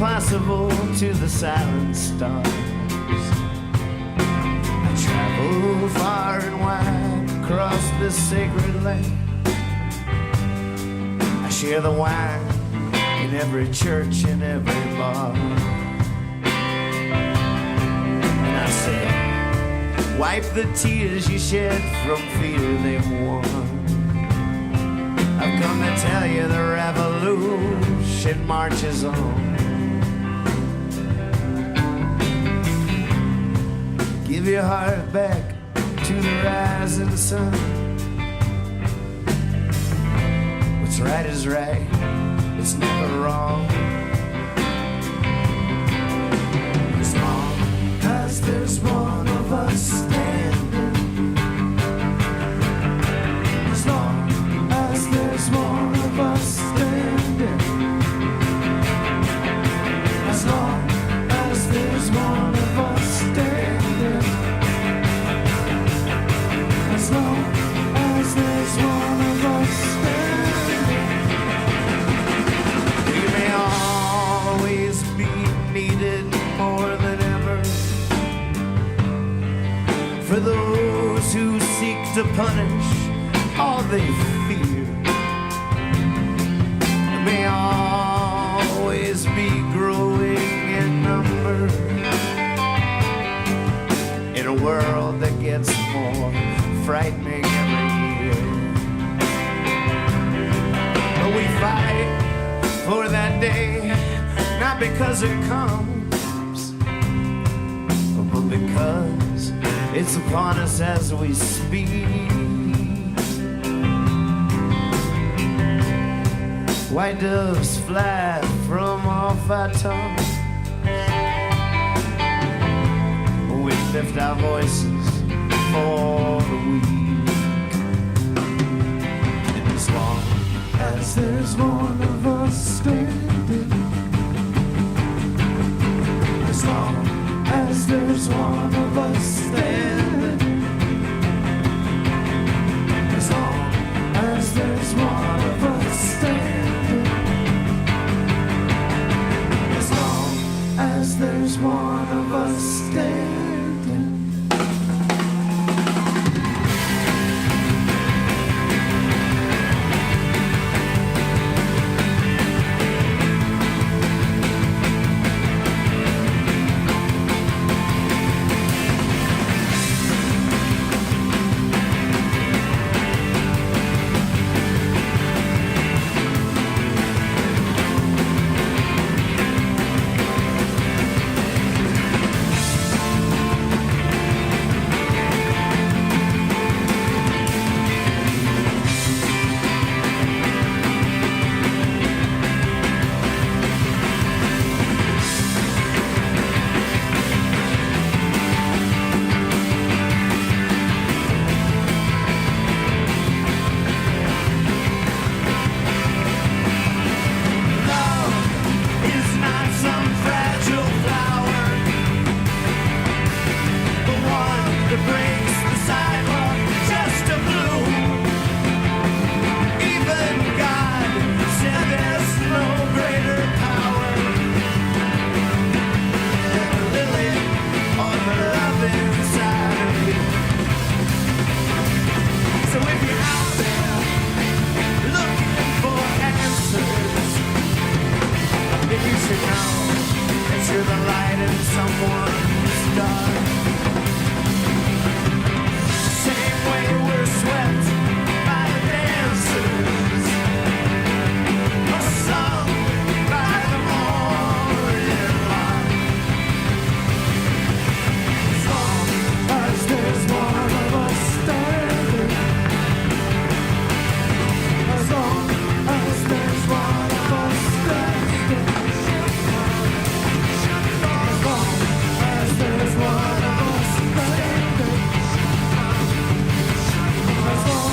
impossible to the silent stars. I travel far and wide across this sacred land. I share the wine in every church and every bar. And I say, wipe the tears you shed from fear they've won. I've come to tell you the revolution marches on. Give your heart back to the rising sun. What's right is right, it's never wrong. As long as there's one of us standing, as long as there's one of us standing, as long as there's one of us standing, as long as there's one of us standing, we may always be needed more than ever. For those who seek to punish all they fear, may always be growing in number in a world that gets more frightening every year. But we fight for that day, not because it comes, but because it's upon us as we speak. White doves fly from off our tongue. We lift our voices for the weak. And as long as there's one of us standing, as long as there's one of us standing, as long as there's one of us standing, as long as there's one of us standing. As long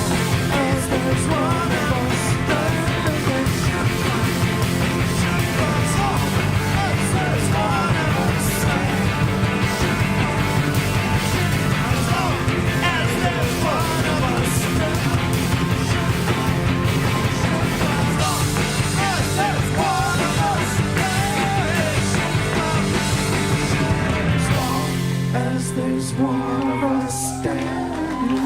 is one of us standing.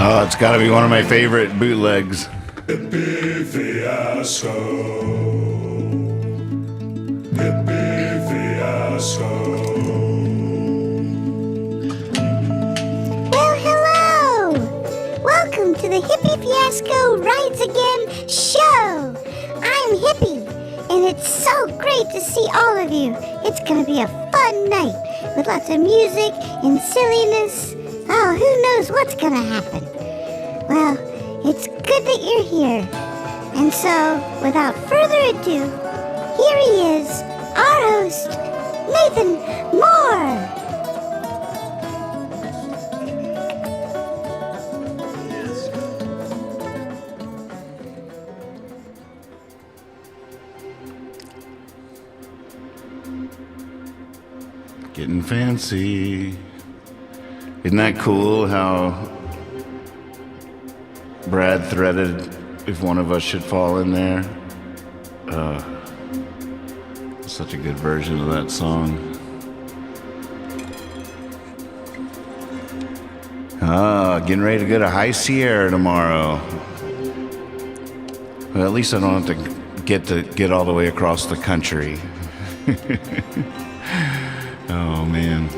Oh, it's got to be one of my favorite bootlegs. Hippie fiasco. Hippie fiasco. Well, hello! Welcome to the Hippie Fiasco Rides Again show. I'm Hippie, and it's so great to see all of you. It's going to be a fun night with lots of music and silliness. Oh, who knows what's going to happen? Well, it's good that you're here. And so, without further ado, here he is, our host, Nathan Moore. Getting fancy. Isn't that cool how Brad threaded if one of us should fall in there? Such a good version of that song. Getting ready to go to High Sierra tomorrow. Well, at least I don't have to get all the way across the country. Oh man.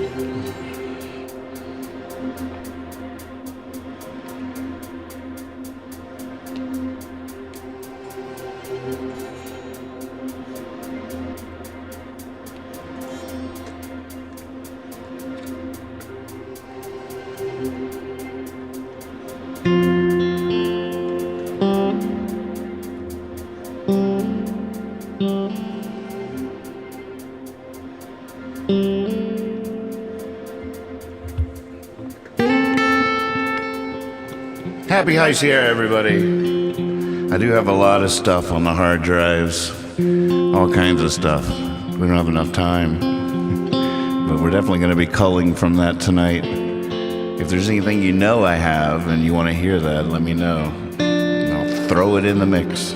Happy High Sierra, everybody. I do have a lot of stuff on the hard drives. All kinds of stuff. We don't have enough time. But we're definitely going to be culling from that tonight. If there's anything you know I have and you want to hear that, let me know. And I'll throw it in the mix.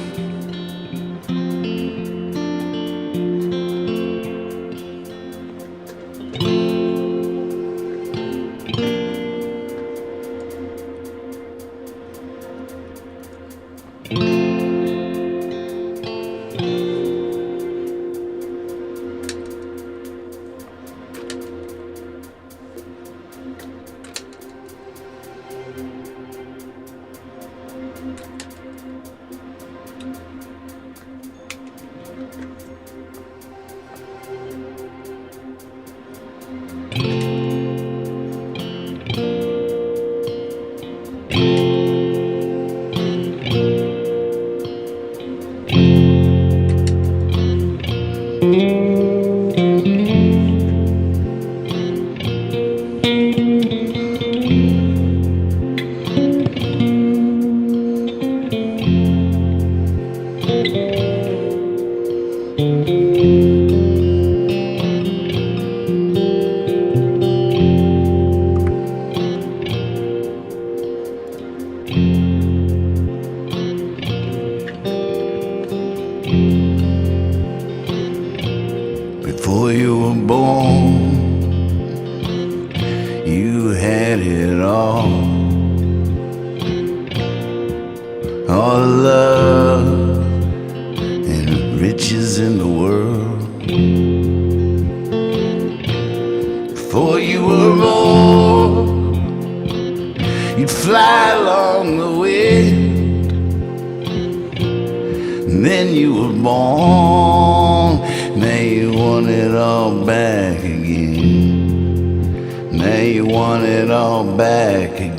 Before you were born, you had it all the love and riches in the world. Before you were born, you'd fly along the wind, and then you were born. Now you want it all back again. Now you want it all back again.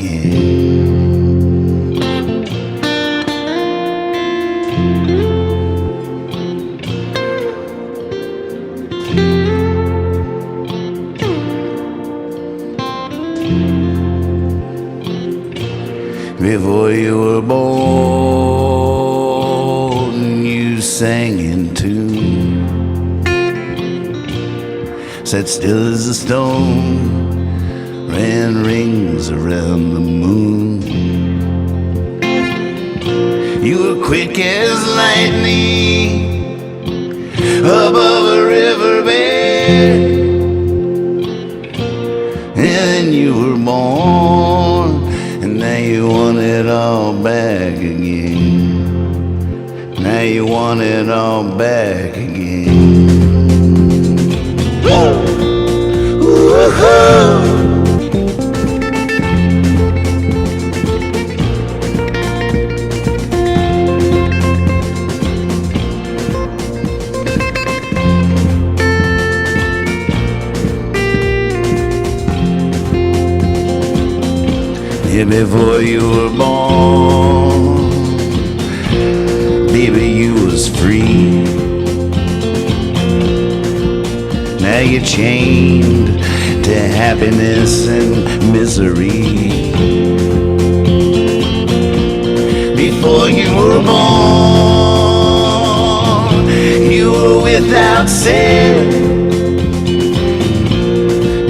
Before you were born, you sang in tune, sat still as a stone, ran rings around the moon. You were quick as lightning above a riverbed. it all back again. Woo-hoo! Yeah, before you were born, baby, you was free. Now you're chained to happiness and misery. Before you were born, you were without sin.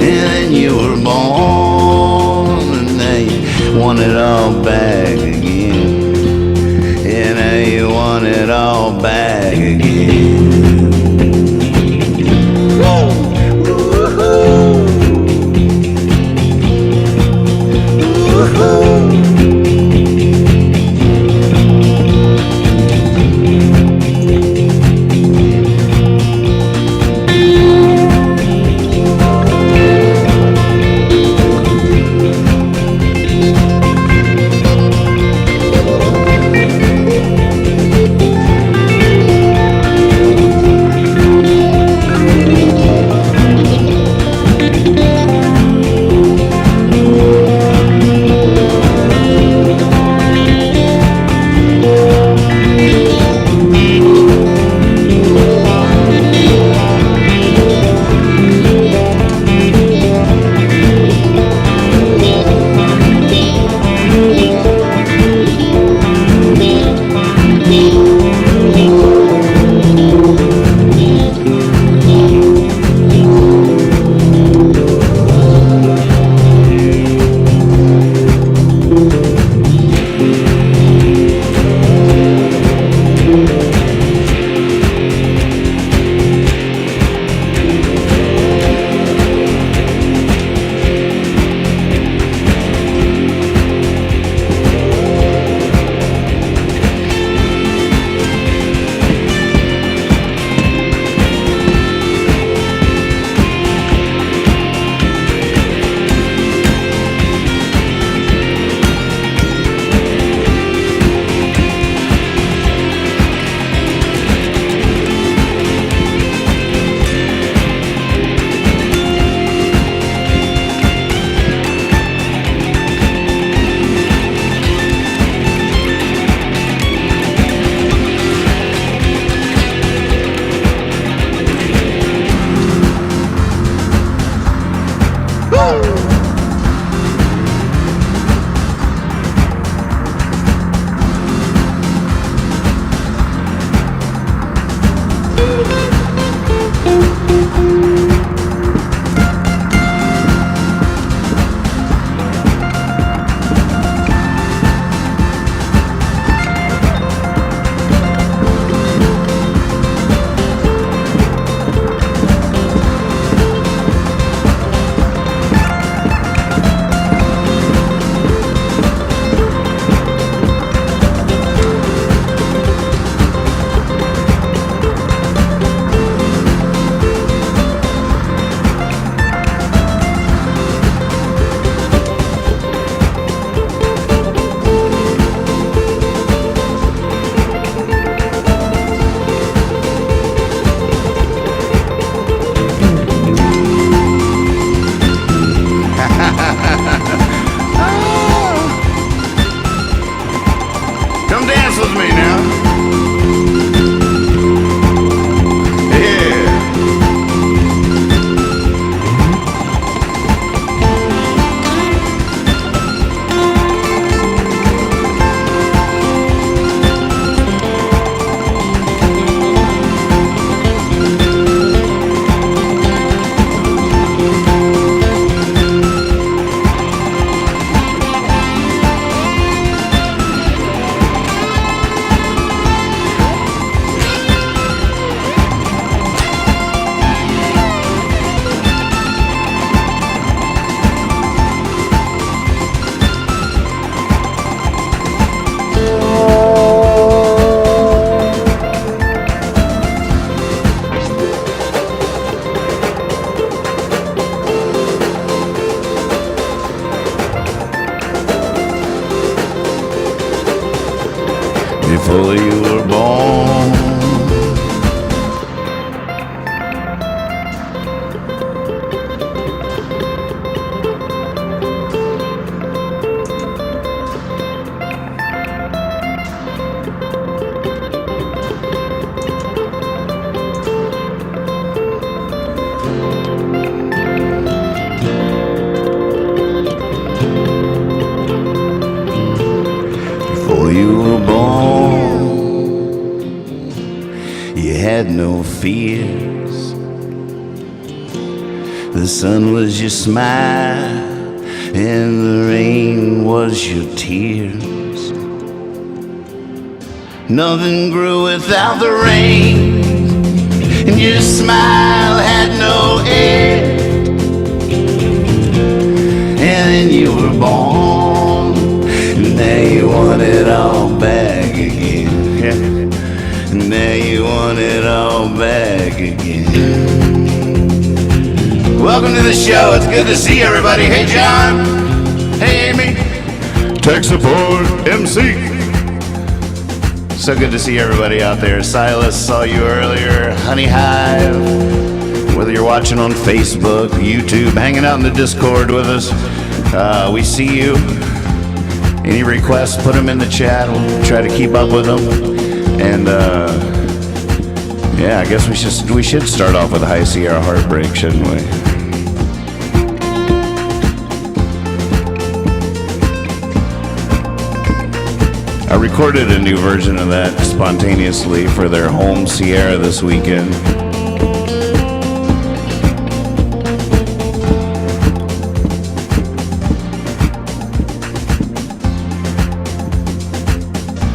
And then you were born, and now you want it all back again. And now you want it all back again. before you were born. Before you were born, you had no fears. The sun was your smile, and the rain was your tears. Nothing grew without the rain, and your smile had no end. And then you were born, and now you want it all back again. Yeah. And now you want it all back again. Welcome to the show. It's good to see everybody. Hey, John. Hey, Amy. Tech support, MC. So good to see everybody out there. Silas, saw you earlier. Honey Hive. Whether you're watching on Facebook, YouTube, hanging out in the Discord with us, we see you. Any requests, put them in the chat. We'll try to keep up with them. And yeah, I guess we should start off with High Sierra Heartbreak, shouldn't we? I recorded a new version of that spontaneously for their home Sierra this weekend.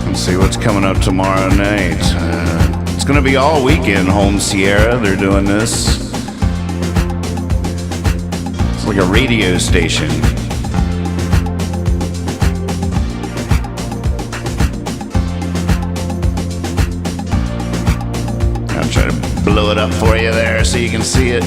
Let's see what's coming up tomorrow night. It's going to be all weekend home Sierra. They're doing this. It's like a radio station. I'll try to blow it up for you there so you can see it.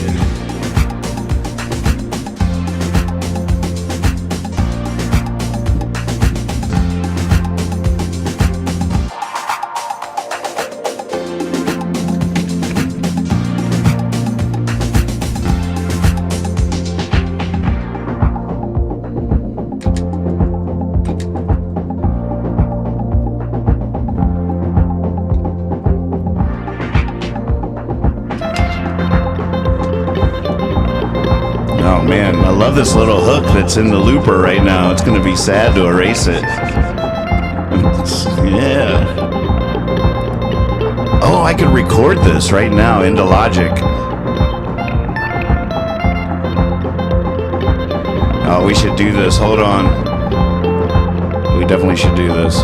Oh man, I love this little hook that's in the looper right now. It's gonna be sad to erase it. Yeah. Oh, I could record this right now into Logic. Oh, we should do this. Hold on. We definitely should do this.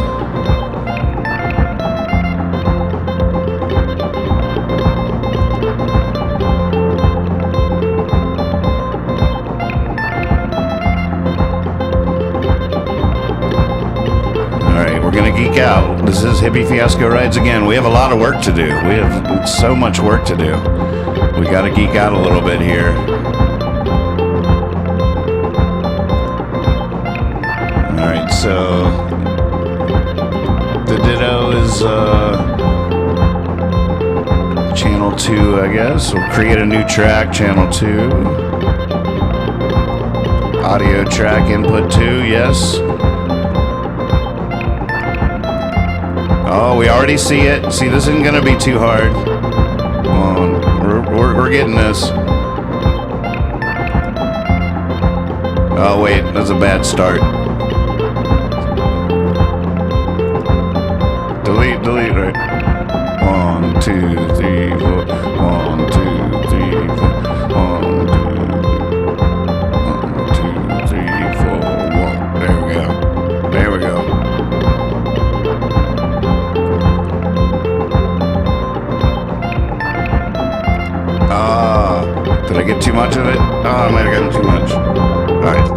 Geek out. This is Hippie Fiasco Rides Again. We have a lot of work to do. We have so much work to do. We got to geek out a little bit here. All right, so the Ditto is channel 2, I guess. We'll create a new track, channel 2. Audio track input 2, yes. Oh, we already see it. See, this isn't gonna be too hard. Come on, we're getting this. Oh wait, that's a bad start. Delete, right? 1, 2, 3, 4. 1, 2, 3, 4. 1, 2, 3, 4. 1. There we go. There we go. Did I get too much of it? Oh, I might have gotten too much. All right.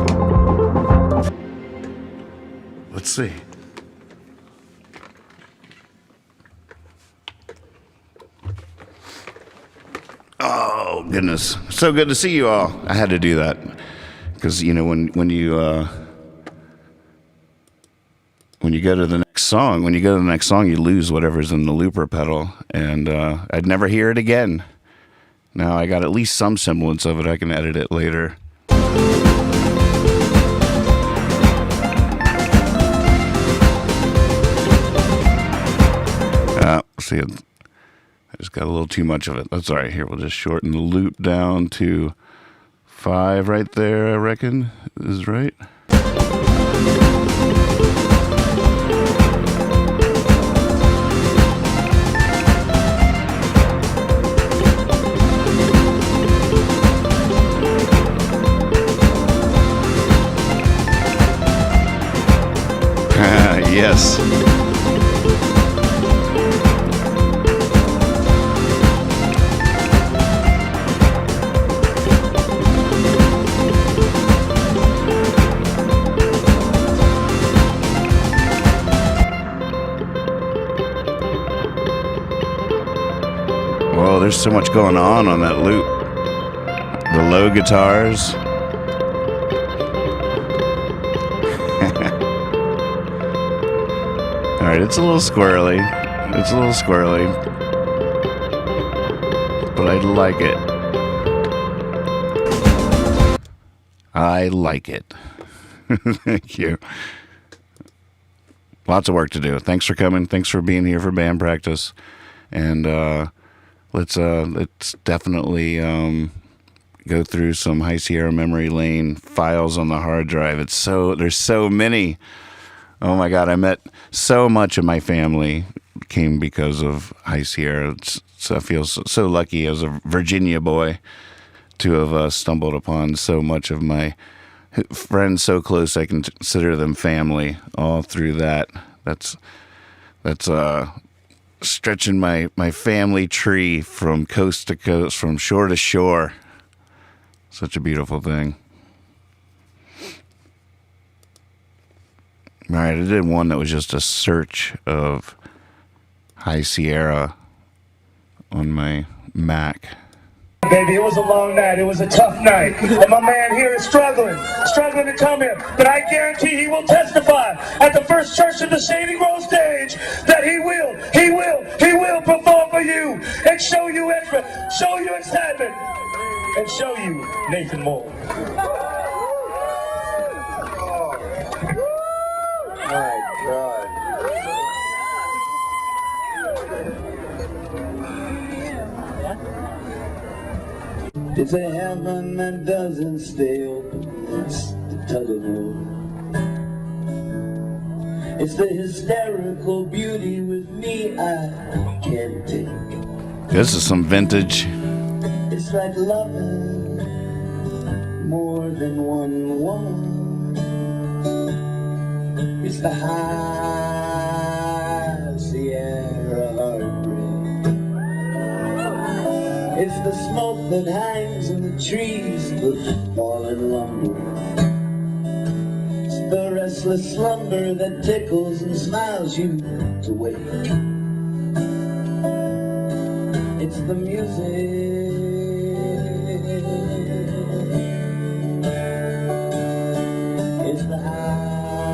Let's see. Oh, goodness. So good to see you all. I had to do that. Because, you know, when you go to the next song, when you go to the next song, you lose whatever's in the looper pedal, and I'd never hear it again. Now I got at least some semblance of it. I can edit it later. See, I just got a little too much of it. That's all right. Here, we'll just shorten the loop down to 5 right there, I reckon. Is right. Yes. Whoa, there's so much going on that loop. The low guitars. All right, it's a little squirrely. But I like it. Thank you. Lots of work to do. Thanks for coming. Thanks for being here for band practice. And let's definitely go through some High Sierra memory lane files on the hard drive. There's so many. Oh my God, I met so much of my family came because of High Sierra. So I feel so lucky as a Virginia boy to have stumbled upon so much of my friends so close I can consider them family all through that. That's stretching my family tree from coast to coast, from shore to shore. Such a beautiful thing. All right, I did one that was just a search of High Sierra on my Mac. Baby, it was a long night. It was a tough night. And my man here is struggling to come here. But I guarantee he will testify at the first church in the Shady Grove stage that he will perform for you and show you excitement, and show you Nathan Moore. My God. It's a heaven that doesn't stay open. It's the tug of war. It's the hysterical beauty with me I can't take. This is some vintage. It's like loving more than one woman. It's the high Sierra heartbreak. It's the smoke that hangs in the trees with fallen lumber. It's the restless slumber that tickles and smiles you to wake. It's the music. It's the high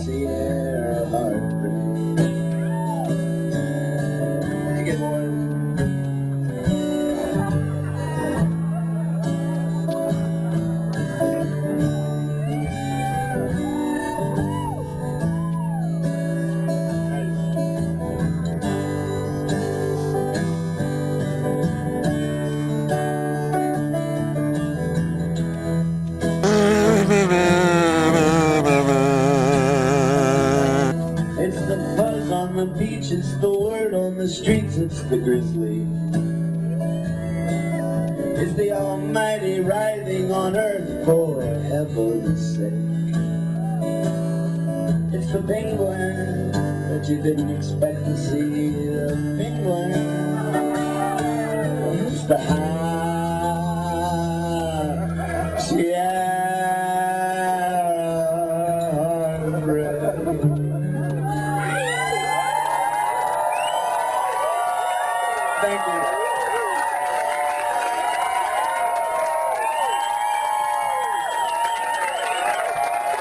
Sierra heartbreak. You get more. It's the buzz on the beach, it's the word on the streets, it's the grizzly. It's the almighty writhing on earth for heaven's sake. It's the penguin that you didn't expect to see, the penguin. It's the high Sierra heartbreak. Thank you.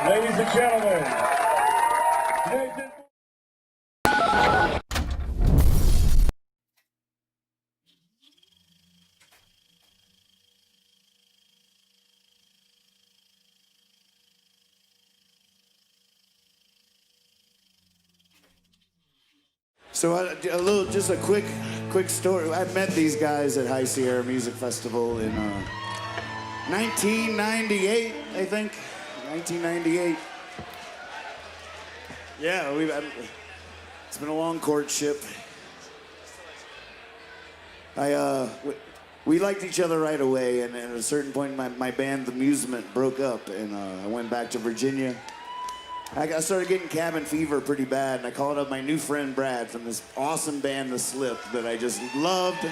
Ladies and gentlemen, Nathan. So just a quick story. I met these guys at High Sierra Music Festival in 1998, I think. 1998. Yeah, it's been a long courtship. We liked each other right away, and at a certain point, my band, The Musement, broke up, and I went back to Virginia. I started getting cabin fever pretty bad, and I called up my new friend Brad from this awesome band, The Slip, that I just loved.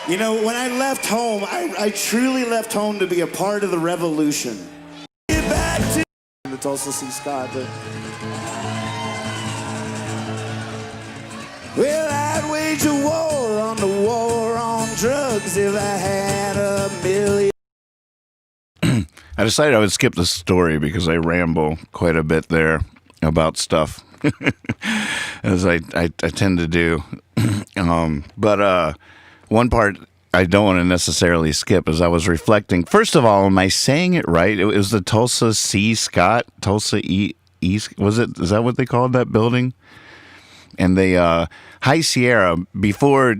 You know, when I left home, I truly left home to be a part of the revolution. Get back to the Tulsa C. Scott. Well, I'd wage a war on the war on drugs if I had $1 million. I decided I would skip the story because I ramble quite a bit there about stuff, as I tend to do. But one part I don't want to necessarily skip is I was reflecting. First of all, am I saying it right? It was the Tulsa C. Scott, Tulsa East. Was it? Is that what they called that building? And they High Sierra, before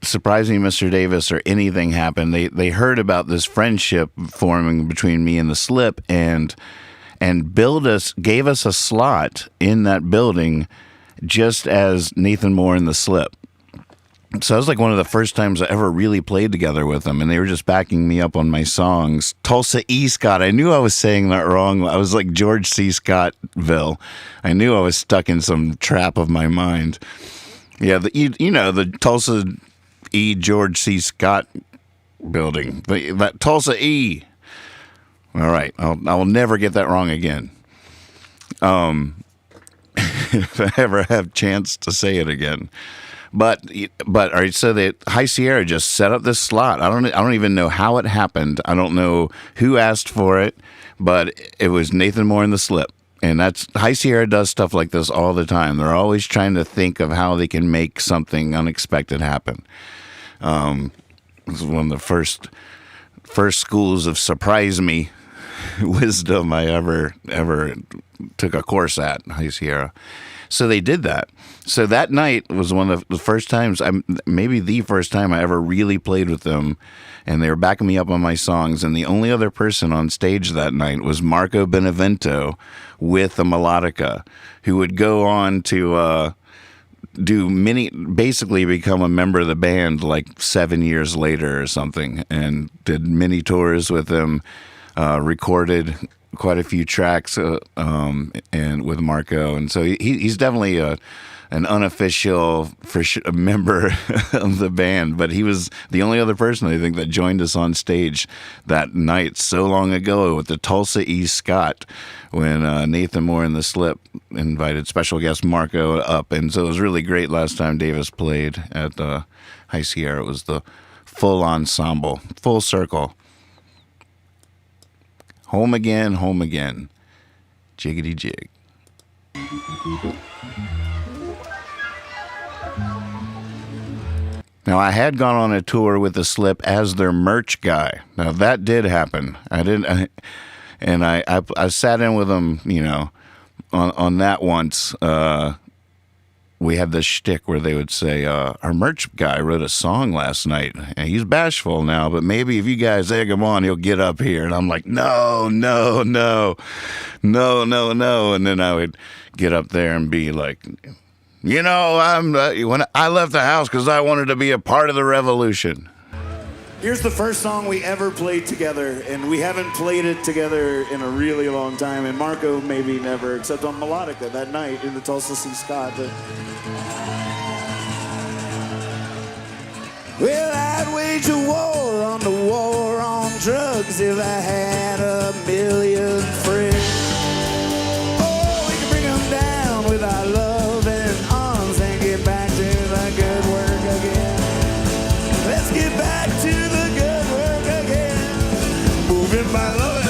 Surprising Mr. Davis or anything happened, they heard about this friendship forming between me and the Slip, and gave us a slot in that building, just as Nathan Moore and the Slip. So that was like one of the first times I ever really played together with them, and they were just backing me up on my songs. Tulsa E. Scott. I knew I was saying that wrong. I was like George C. Scottville. I knew I was stuck in some trap of my mind. Yeah, the Tulsa E. George C. Scott building. That Tulsa E. All right, I will never get that wrong again. If I ever have chance to say it again. But all right, so the High Sierra just set up this slot. I don't even know how it happened. I don't know who asked for it, but it was Nathan Moore and the Slip. And that's High Sierra does stuff like this all the time. They're always trying to think of how they can make something unexpected happen. This is one of the first schools of surprise me wisdom I ever took a course at High Sierra. So they did that. So that night was one of the first times, maybe the first time I ever really played with them, and they were backing me up on my songs. And the only other person on stage that night was Marco Benevento with a melodica, who would go on to basically become a member of the band like 7 years later or something, and did many tours with them, recorded quite a few tracks and with Marco, and so he's definitely an unofficial member of the band, but he was the only other person I think that joined us on stage that night so long ago with the Tulsa E. Scott, when Nathan Moore and the Slip invited special guest Marco up, and so it was really great last time Davis played at High Sierra. It was the full ensemble, full circle. Home again, jiggity jig. Now, I had gone on a tour with the Slip as their merch guy. Now, that did happen. I sat in with them, on that once. We had this shtick where they would say, our merch guy wrote a song last night, and he's bashful now, but maybe if you guys egg him on, he'll get up here. And I'm like, no. And then I would get up there and be like, when I left the house because I wanted to be a part of the revolution. Here's the first song we ever played together, and we haven't played it together in a really long time, and Marco maybe never, except on melodica that night in the Tulsa C. Scott. Well, I'd wage a war on the war on drugs if I had $1 million friends. Oh, we can bring them down with our love and arms and get back to the good work again. Let's get back to the good work again. Moving by love,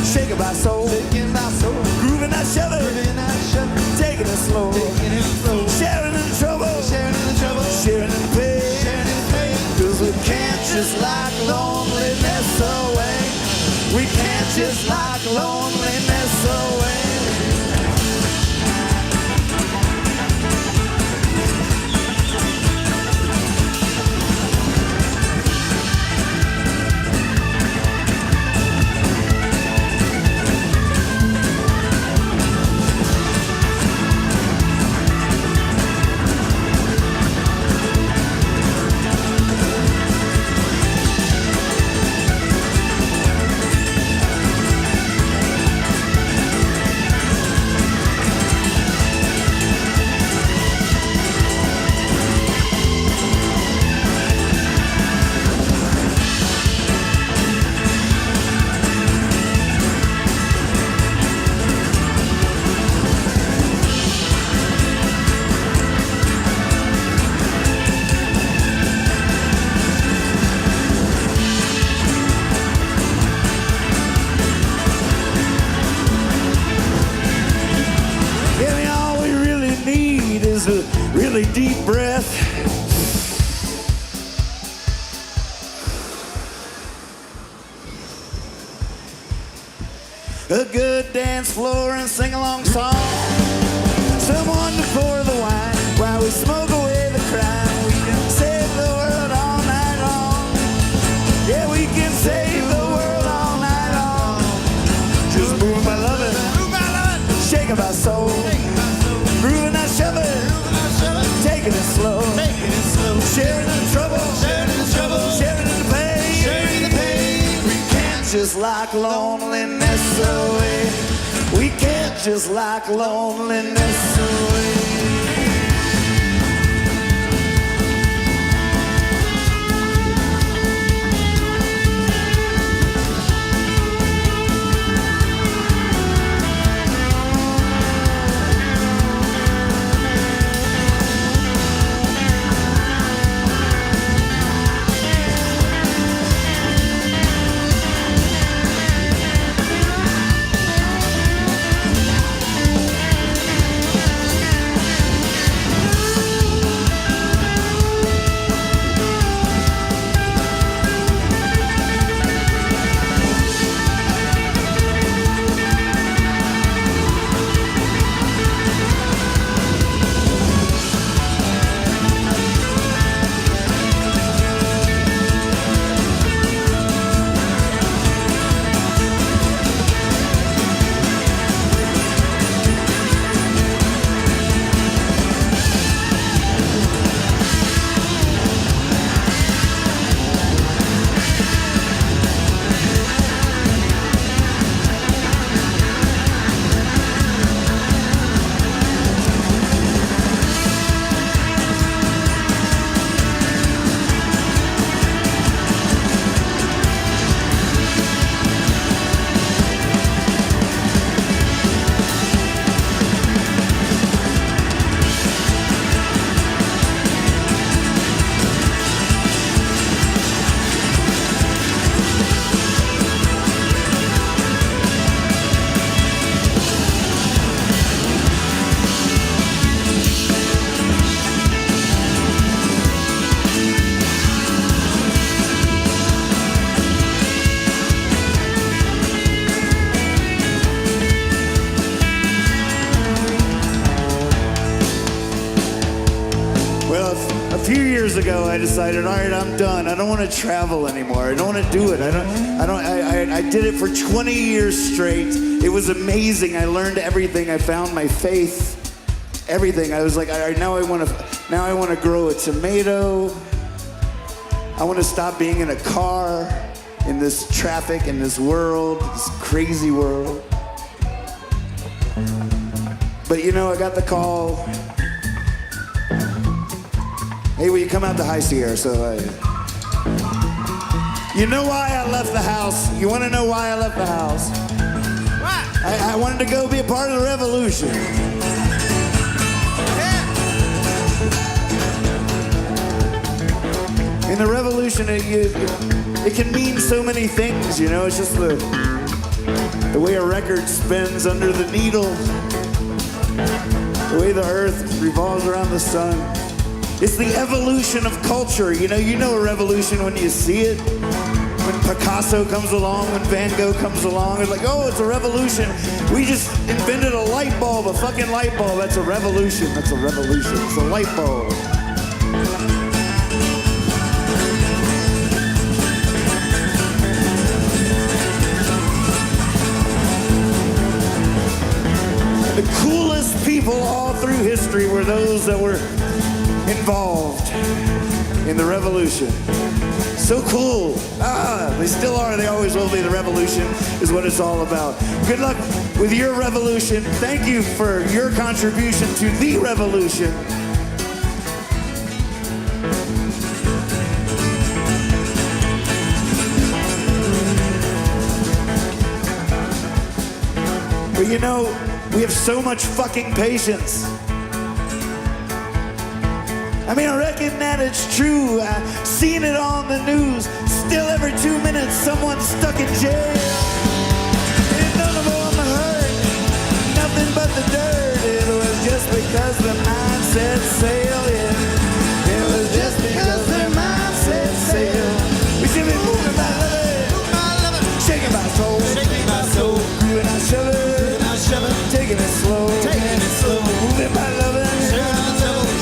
shaking by soul, taking loneliness away. We can't just lock loneliness away. A really deep breath. A good dance floor and sing-along song. Someone to pour the wine while we smoke away the crime. We can save the world all night long. Yeah, we can save the world all night long. Just move my lovin', shaking my soul, grooving that shovin'. Taking it slow, sharing the trouble, sharing the pain. We can't just lock loneliness away. We can't just lock loneliness away. A few years ago, I decided, all right, I'm done. I don't want to travel anymore. I don't want to do it. I did it for 20 years straight. It was amazing. I learned everything. I found my faith. Everything. I was like, all right, now I want to grow a tomato. I want to stop being in a car, in this traffic, in this world, this crazy world. But you know, I got the call. Hey, will you come out to High Sierra? You know why I left the house? You want to know why I left the house? What? I wanted to go be a part of the revolution. In the revolution, it can mean so many things, you know. It's just the way a record spins under the needle, the way the earth revolves around the sun. It's the evolution of culture. You know a revolution when you see it. when Picasso comes along, when Van Gogh comes along, it's like, oh, it's a revolution. We just invented a light bulb, a fucking light bulb. That's a revolution. That's a revolution. It's a light bulb. The coolest people all through history were those that were involved in the revolution. So cool. They still are. They always will be. The revolution is what it's all about. Good luck with your revolution. Thank you for your contribution to the revolution. But you know, we have so much fucking patience. I mean, I reckon that it's true. I've seen it on the news. Still every 2 minutes, someone's stuck in jail. And none of them hurt, nothing but the dirt. It was just because their mind set sail, yeah. It was just because their mind set sail. We should be moving by loving, shaking my soul, grooving our shoving, taking it slow, moving by loving,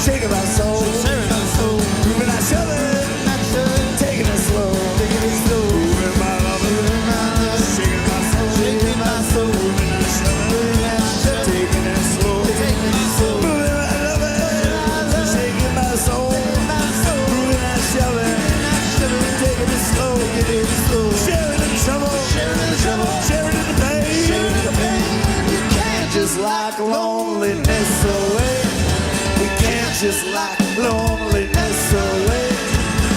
shaking my soul, grooving our shoving, taking it slow, moving by loving, shaking my soul, moving our shoving, taking it slow, moving by loving, shaking my soul, grooving our shoving, taking it slow, sharing in the trouble, sharing in the pain. You can't just lock loneliness away. We can't just lock loneliness away.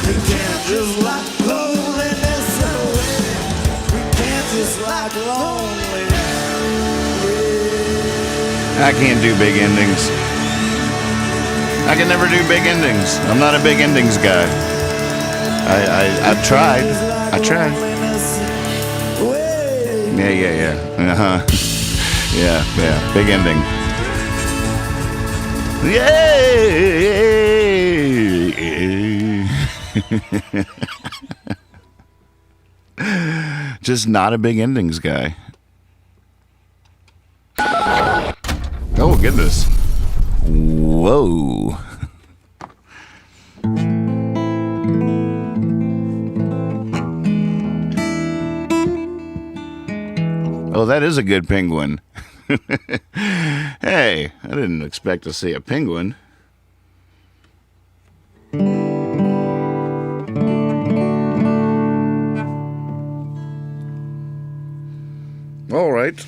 We can't just lock loneliness away. We can't just lock loneliness away. I can't do big endings. I can never do big endings. I'm not a big endings guy. I've tried. Yeah. Uh-huh. Yeah. Big ending. Yay! Just not a big endings guy. Oh, goodness. Whoa. Oh, that is a good penguin. Hey, I didn't expect to see a penguin. All right.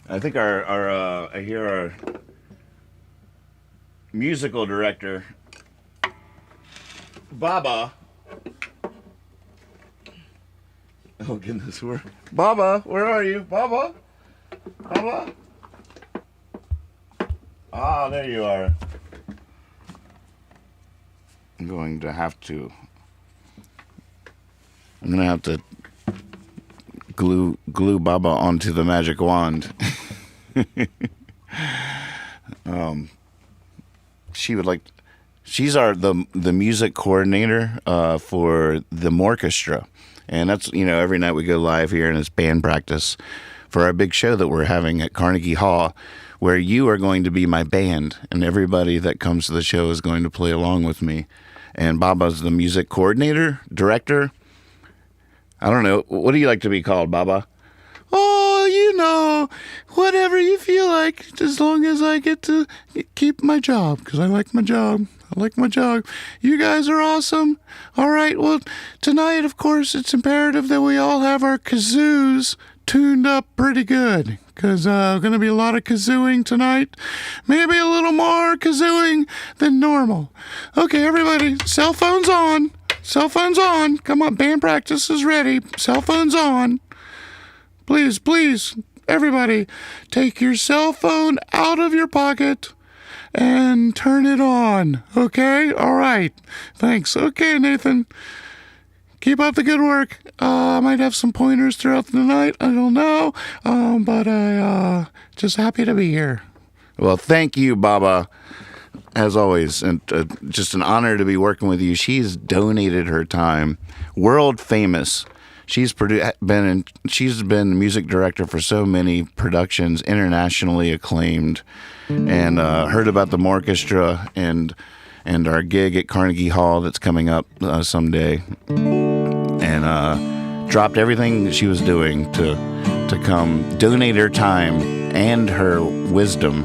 I think our musical director, Baba. Oh goodness, Baba, where are you? Baba? Ah, there you are. I'm going to have to glue Baba onto the magic wand. She's the music coordinator for the Morchestra. And that's, every night we go live here and it's band practice for our big show that we're having at Carnegie Hall, where you are going to be my band and everybody that comes to the show is going to play along with me. And Baba's the music coordinator, director. I don't know. What do you like to be called, Baba? Oh, whatever you feel like, as long as I get to keep my job, because I like my job. You guys are awesome. All right, well, tonight, of course, it's imperative that we all have our kazoos tuned up pretty good, because going to be a lot of kazooing tonight. Maybe a little more kazooing than normal. Okay, everybody, cell phones on. Come on, band practice is ready. Cell phones on. Please, everybody, take your cell phone out of your pocket and turn it on. Okay? All right. Thanks. Okay, Nathan. Keep up the good work. I might have some pointers throughout the night. I don't know. But I just happy to be here. Well, thank you, Baba. as always, and just an honor to be working with you. She's donated her time, world famous. She's been music director for so many productions, internationally acclaimed, and heard about the orchestra and our gig at Carnegie Hall that's coming up someday, and dropped everything that she was doing to come donate her time and her wisdom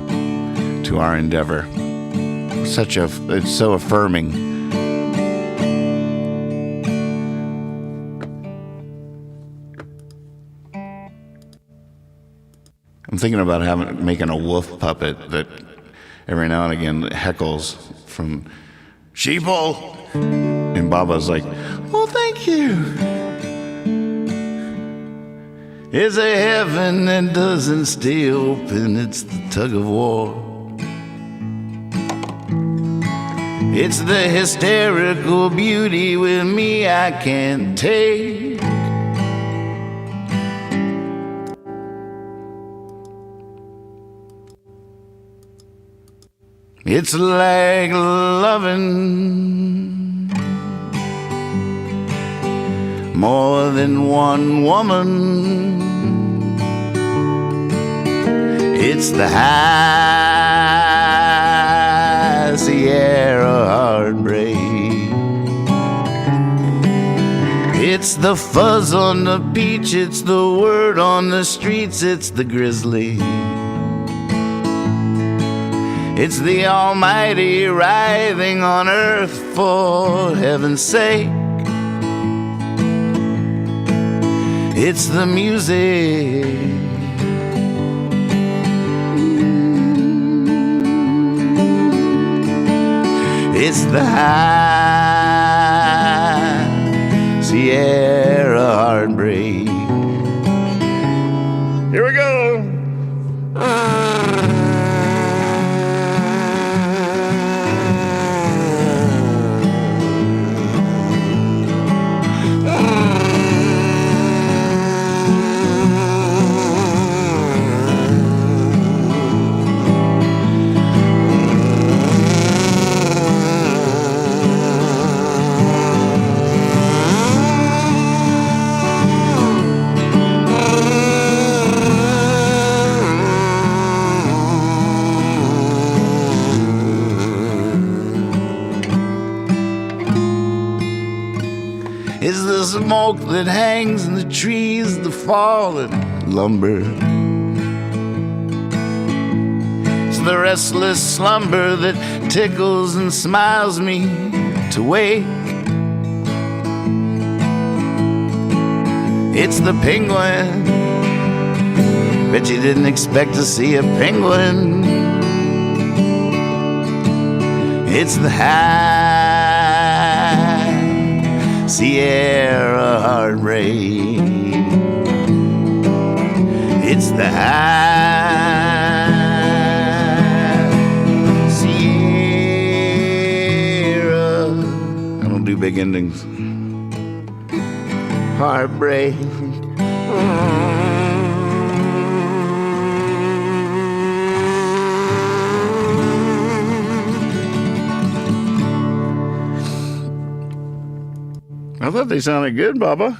to our endeavor. It's so affirming. I'm thinking about making a wolf puppet that every now and again heckles from Sheeple, and Baba's like, "Well, thank you." It's a heaven that doesn't stay open. It's the tug of war. It's the hysterical beauty with me I can't take. It's like loving more than one woman. It's the high Sierra heartbreak. It's the fuzz on the beach. It's the word on the streets. It's the grizzly. It's the almighty writhing on earth for heaven's sake. It's the music. It's the high Sierra heartbreak. Here we go. It's the smoke that hangs in the trees, the fallen lumber. It's the restless slumber that tickles and smiles me to wake. It's the penguin. Bet you didn't expect to see a penguin. It's the high Sierra heartbreak. It's the high Sierra. I don't do big endings. Heartbreak. I thought they sounded good, Baba.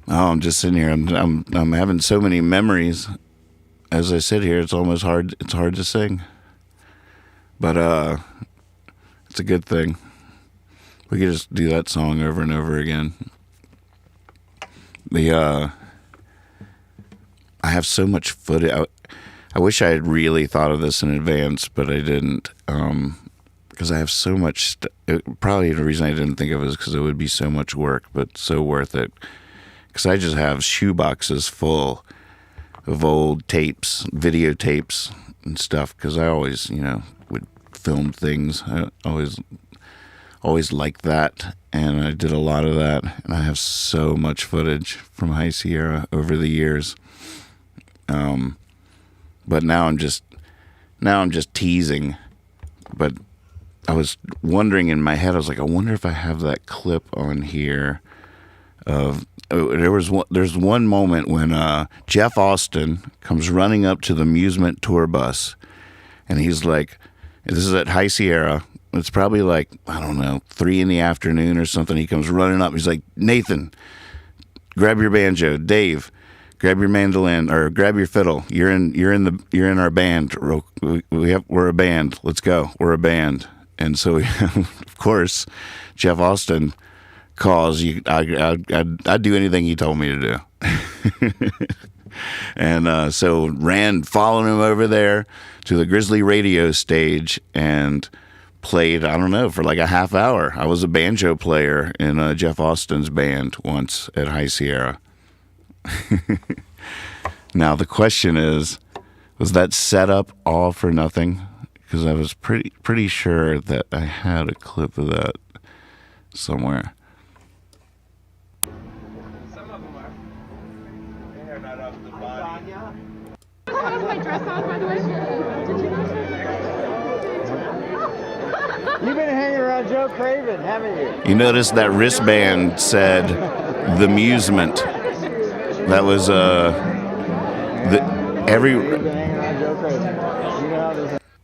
Oh, I'm just sitting here. I'm having so many memories. As I sit here, it's almost hard. It's hard to sing, but it's a good thing. We could just do that song over and over again. I have so much footage. I wish I had really thought of this in advance, but I didn't. Because I have so much. Probably the reason I didn't think of it is because it would be so much work, but so worth it. Because I just have shoeboxes full of old tapes, videotapes, and stuff. Because I always, would film things. I always liked that, and I did a lot of that. And I have so much footage from High Sierra over the years. But now I'm just teasing. But I was wondering in my head, I was like, I wonder if I have that clip on here of there's one moment when Jeff Austin comes running up to the amusement tour bus, and he's like, this is at High Sierra. It's probably like, I don't know, 3 p.m. or something. He comes running up. He's like, Nathan, grab your banjo. Dave, grab your mandolin or grab your fiddle. You're in our band. We're a band. Let's go. We're a band. And so, of course, Jeff Austin calls. I'd do anything he told me to do. And so ran, following him over there to the Grizzly Radio stage and played, I don't know, for like a half hour. I was a banjo player in Jeff Austin's band once at High Sierra. Now the question is, was that set up all for nothing? Because I was pretty sure that I had a clip of that somewhere. Some of them are. They're not up the body. How does my dress on, by the way? Did you know? You've been hanging around Joe Craven, haven't you? You notice that wristband said the Musement. That was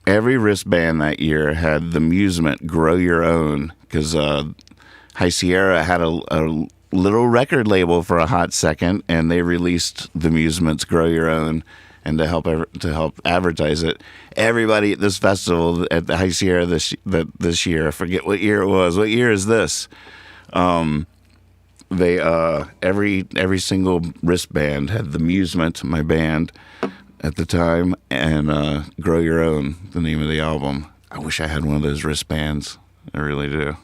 every wristband that year had the Musement, Grow Your Own, because High Sierra had a little record label for a hot second, and they released the Musement's Grow Your Own. And to help advertise it, everybody at this festival at the High Sierra this year, I forget what year it was. What year is this? They every single wristband had the Musement, my band at the time, and Grow Your Own, the name of the album. I wish I had one of those wristbands. I really do.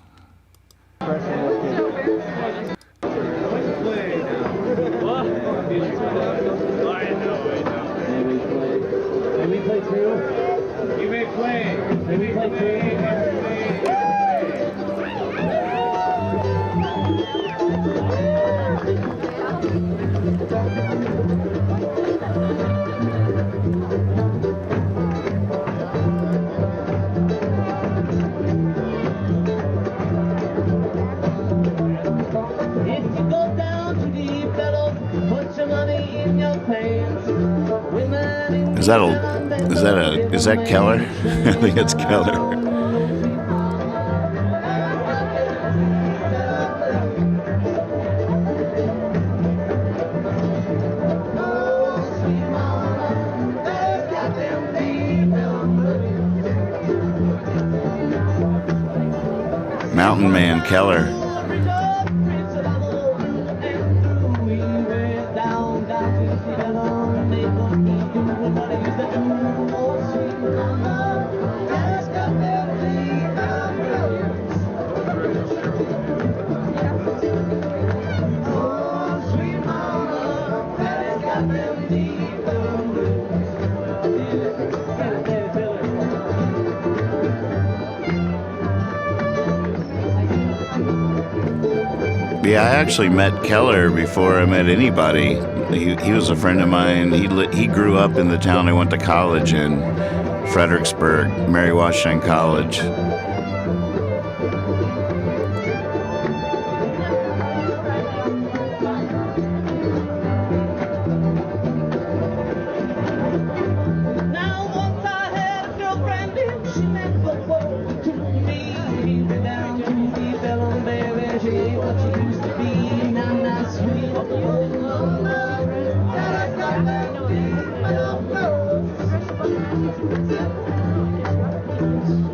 Is that Keller? I think it's Keller. Mountain Man Keller. Yeah, I actually met Keller before I met anybody. He was a friend of mine. He grew up in the town I went to college in, Fredericksburg, Mary Washington College.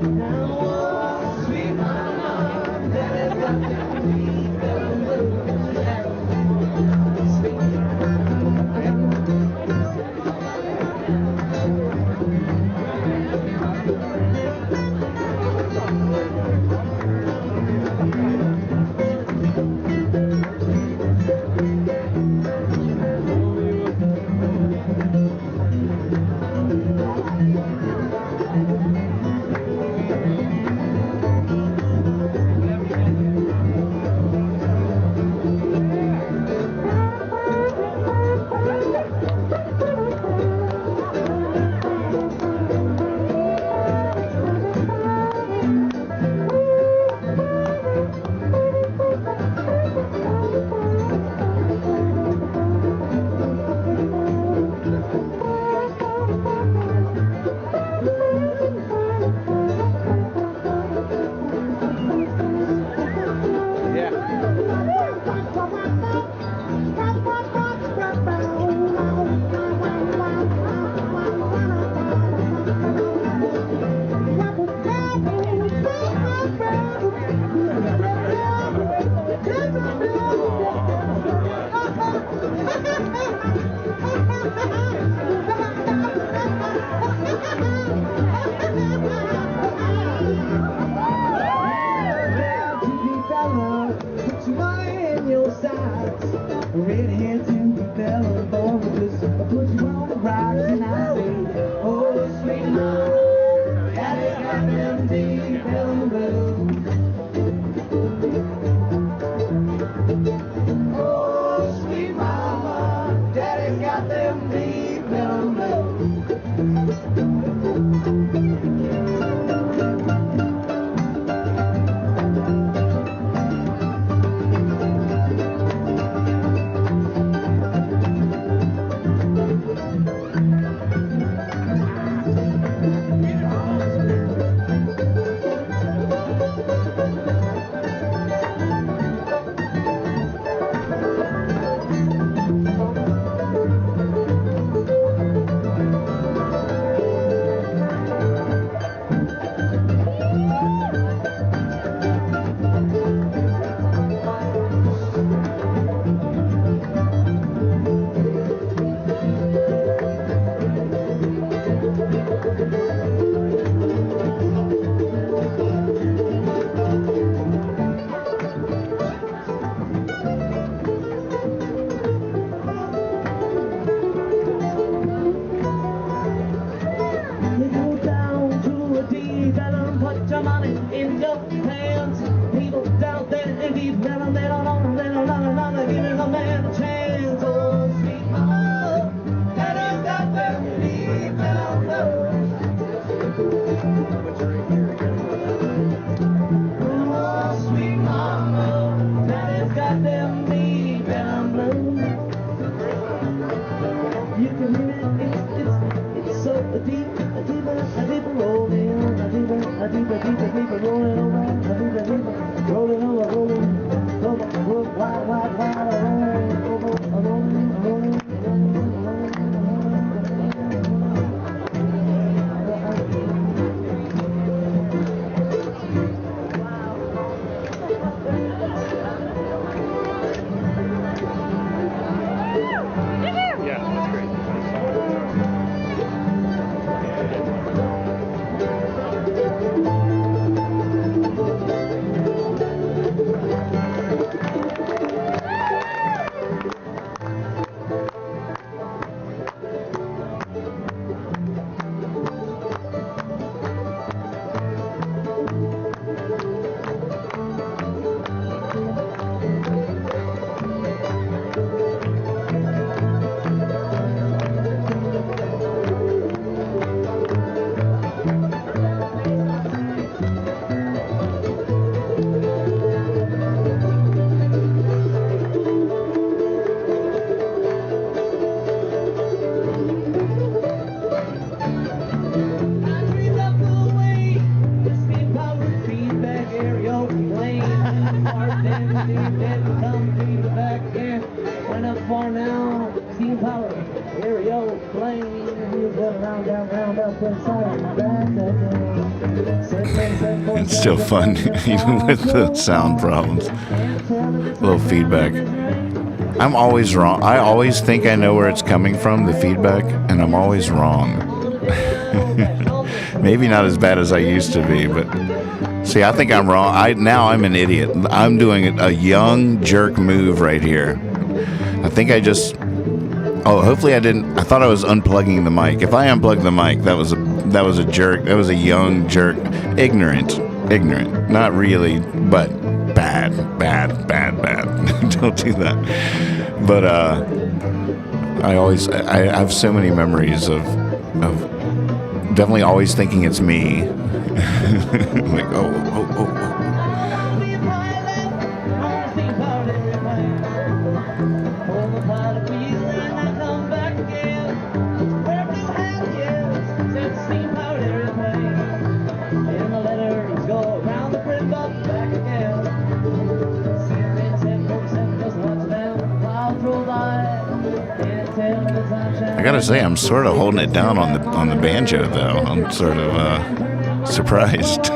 Now put you on the rocks and I say, oh, sweet mama, daddy's got them deep rhythm blues. Oh, sweet mama, daddy's got them deep rhythm blues. It's still fun, even with the sound problems. A little feedback. I'm always wrong. I always think I know where it's coming from, the feedback, and I'm always wrong. Maybe not as bad as I used to be, but see, I think I'm wrong. Now I'm an idiot. I'm doing a young jerk move right here. I think I just... Oh, hopefully I didn't... I thought I was unplugging the mic. If I unplugged the mic, that was a jerk. That was a young jerk. Ignorant. Not really, but bad. Don't do that. But I have so many memories of definitely always thinking it's me. Like, oh. I gotta say, I'm sort of holding it down on the banjo, though. I'm sort of surprised.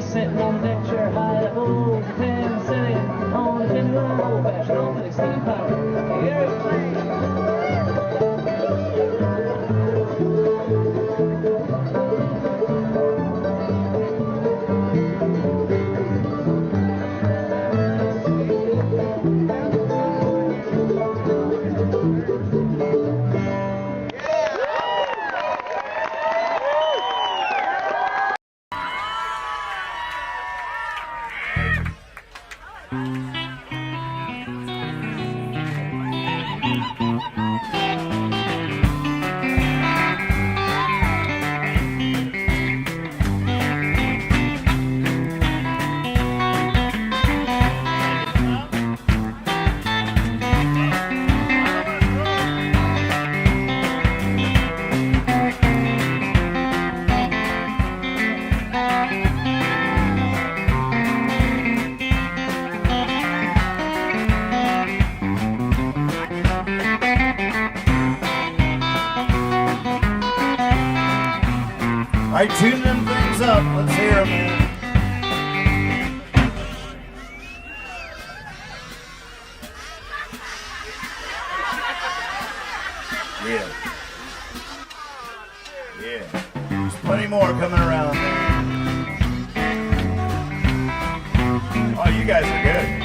sitting on the deck chair, high up old Japan, sitting on the pendulum, old-fashioned automatic steam power. Aeroplane. All right, tune them things up. Let's hear them, man. Yeah. Yeah. There's plenty more coming around, man. Oh, you guys are good.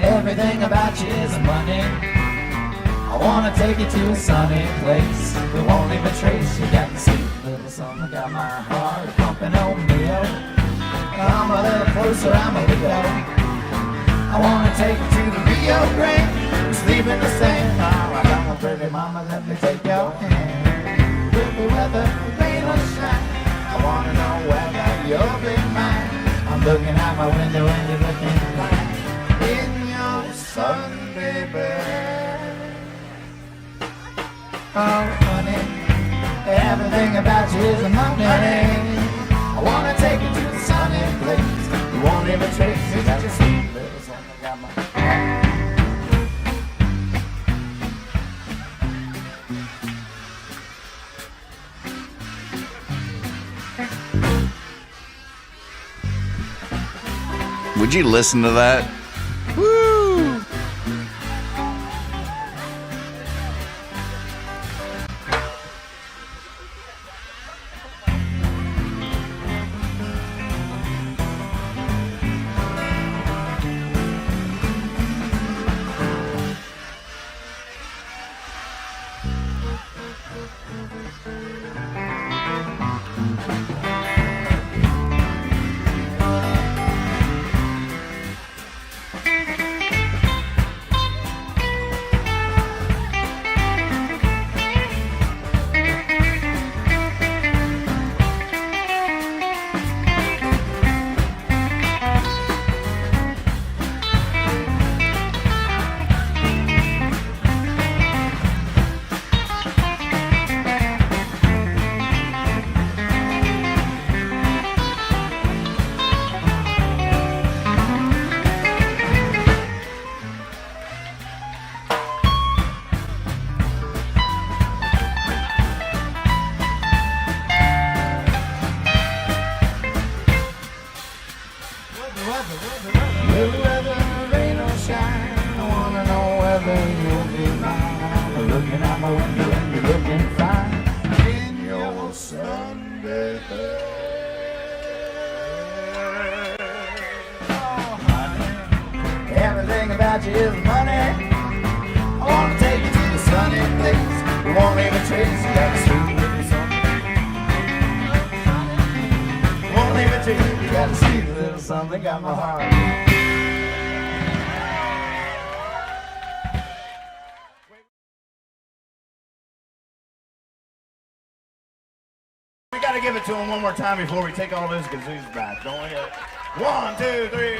Everything about you is money. I wanna take you to a sunny place. We won't leave a trace. You got the sweet little song, got my heart pumping on me. Come a little closer, I'm a Leo. I wanna take you to the Rio Grande. We're sleeping the same. Oh, I got my pretty mama, let me take your hand. With the weather, rain or shine, I wanna know whether you'll be mine. I'm looking out my window and you're looking fine in your Sunday bed. Oh, honey, everything about you is money. I wanna take you to the sunny place. You won't even trace it. Got your sweet little song, I got my Would you listen to that? Woo! whether rain or shine, I wanna know whether you'll be mine. I'm looking out my window and you're looking fine in your Sunday bed. Oh, honey, everything about you is money. I wanna take you to the sunny place. won't leave a trace. You got a sweet little something. Won't leave a trace. You got a sweet little something. Got my heart. We gotta give it to him one more time before we take all those kazoos back, don't we? 1, 2, 3.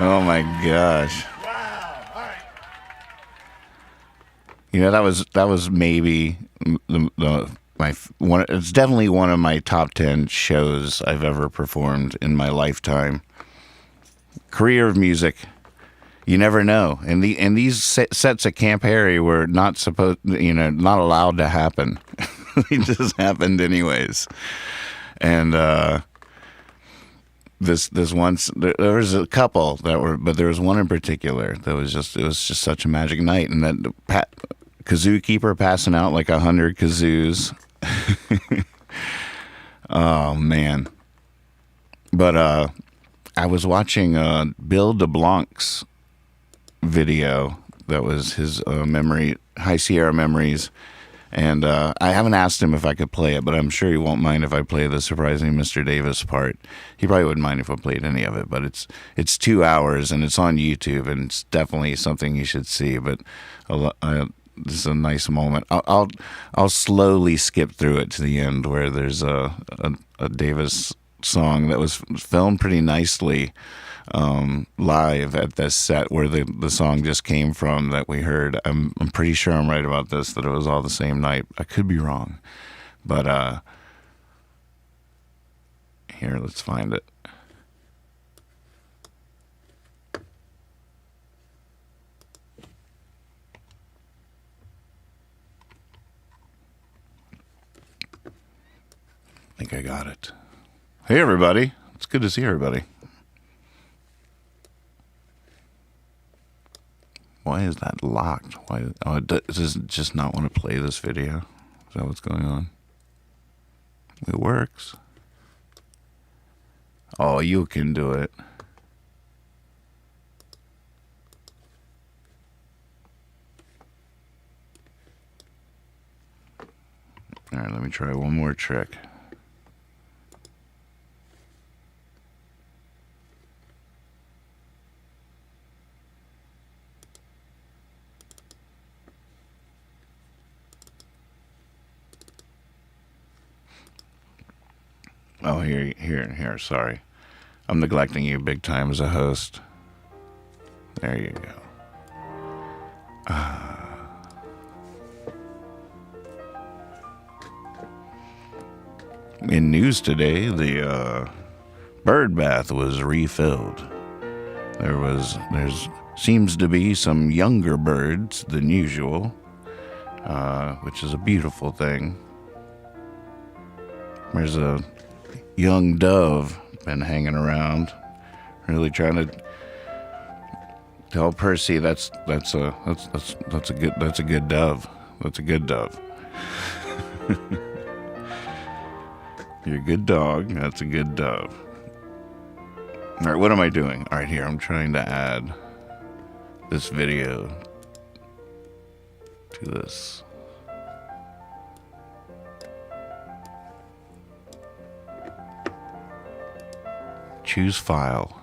Oh my gosh. Wow. All right. You know, that was maybe my one. It's definitely one of my top 10 shows I've ever performed in my lifetime. Career of music, you never know. And these sets at Camp Harry were not not allowed to happen. They just happened anyways. And this once there was a couple that were, but there was one in particular that was just such a magic night, and that kazoo keeper passing out like 100 kazoos. Oh man. But I was watching Bill DeBlanc's video that was his High Sierra Memories. And I haven't asked him if I could play it, but I'm sure he won't mind if I play the Surprising Mr. Davis part. He probably wouldn't mind if I played any of it, but it's 2 hours and it's on YouTube, and it's definitely something you should see. But this is a nice moment. I'll slowly skip through it to the end where there's a Davis song that was filmed pretty nicely live at this set where the song just came from that we heard. I'm pretty sure I'm right about this, that it was all the same night. I could be wrong, but here, let's find it. I think I got it. Hey everybody, it's good to see everybody. Why is that locked? Why? Oh, it does just not want to play this video. Is that what's going on? It works. Oh, you can do it. All right, let me try one more trick. Oh, here. Sorry. I'm neglecting you big time as a host. There you go. In news today, the bird bath was refilled. There seems to be some younger birds than usual, which is a beautiful thing. There's a young dove been hanging around, really trying to tell Percy that's a good dove. That's a good dove. You're a good dog. That's a good dove. All right, what am I doing? All right, here I'm trying to add this video to this. Choose file.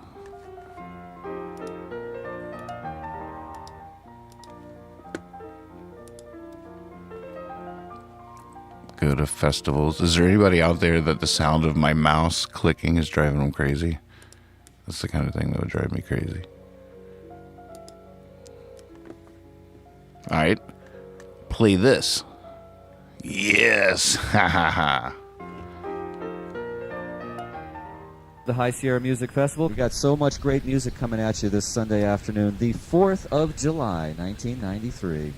Go to festivals. Is there anybody out there that the sound of my mouse clicking is driving them crazy? That's the kind of thing that would drive me crazy. All right. Play this. Yes. Ha ha ha. The High Sierra Music Festival. We've got so much great music coming at you this Sunday afternoon, the 4th of July, 1993.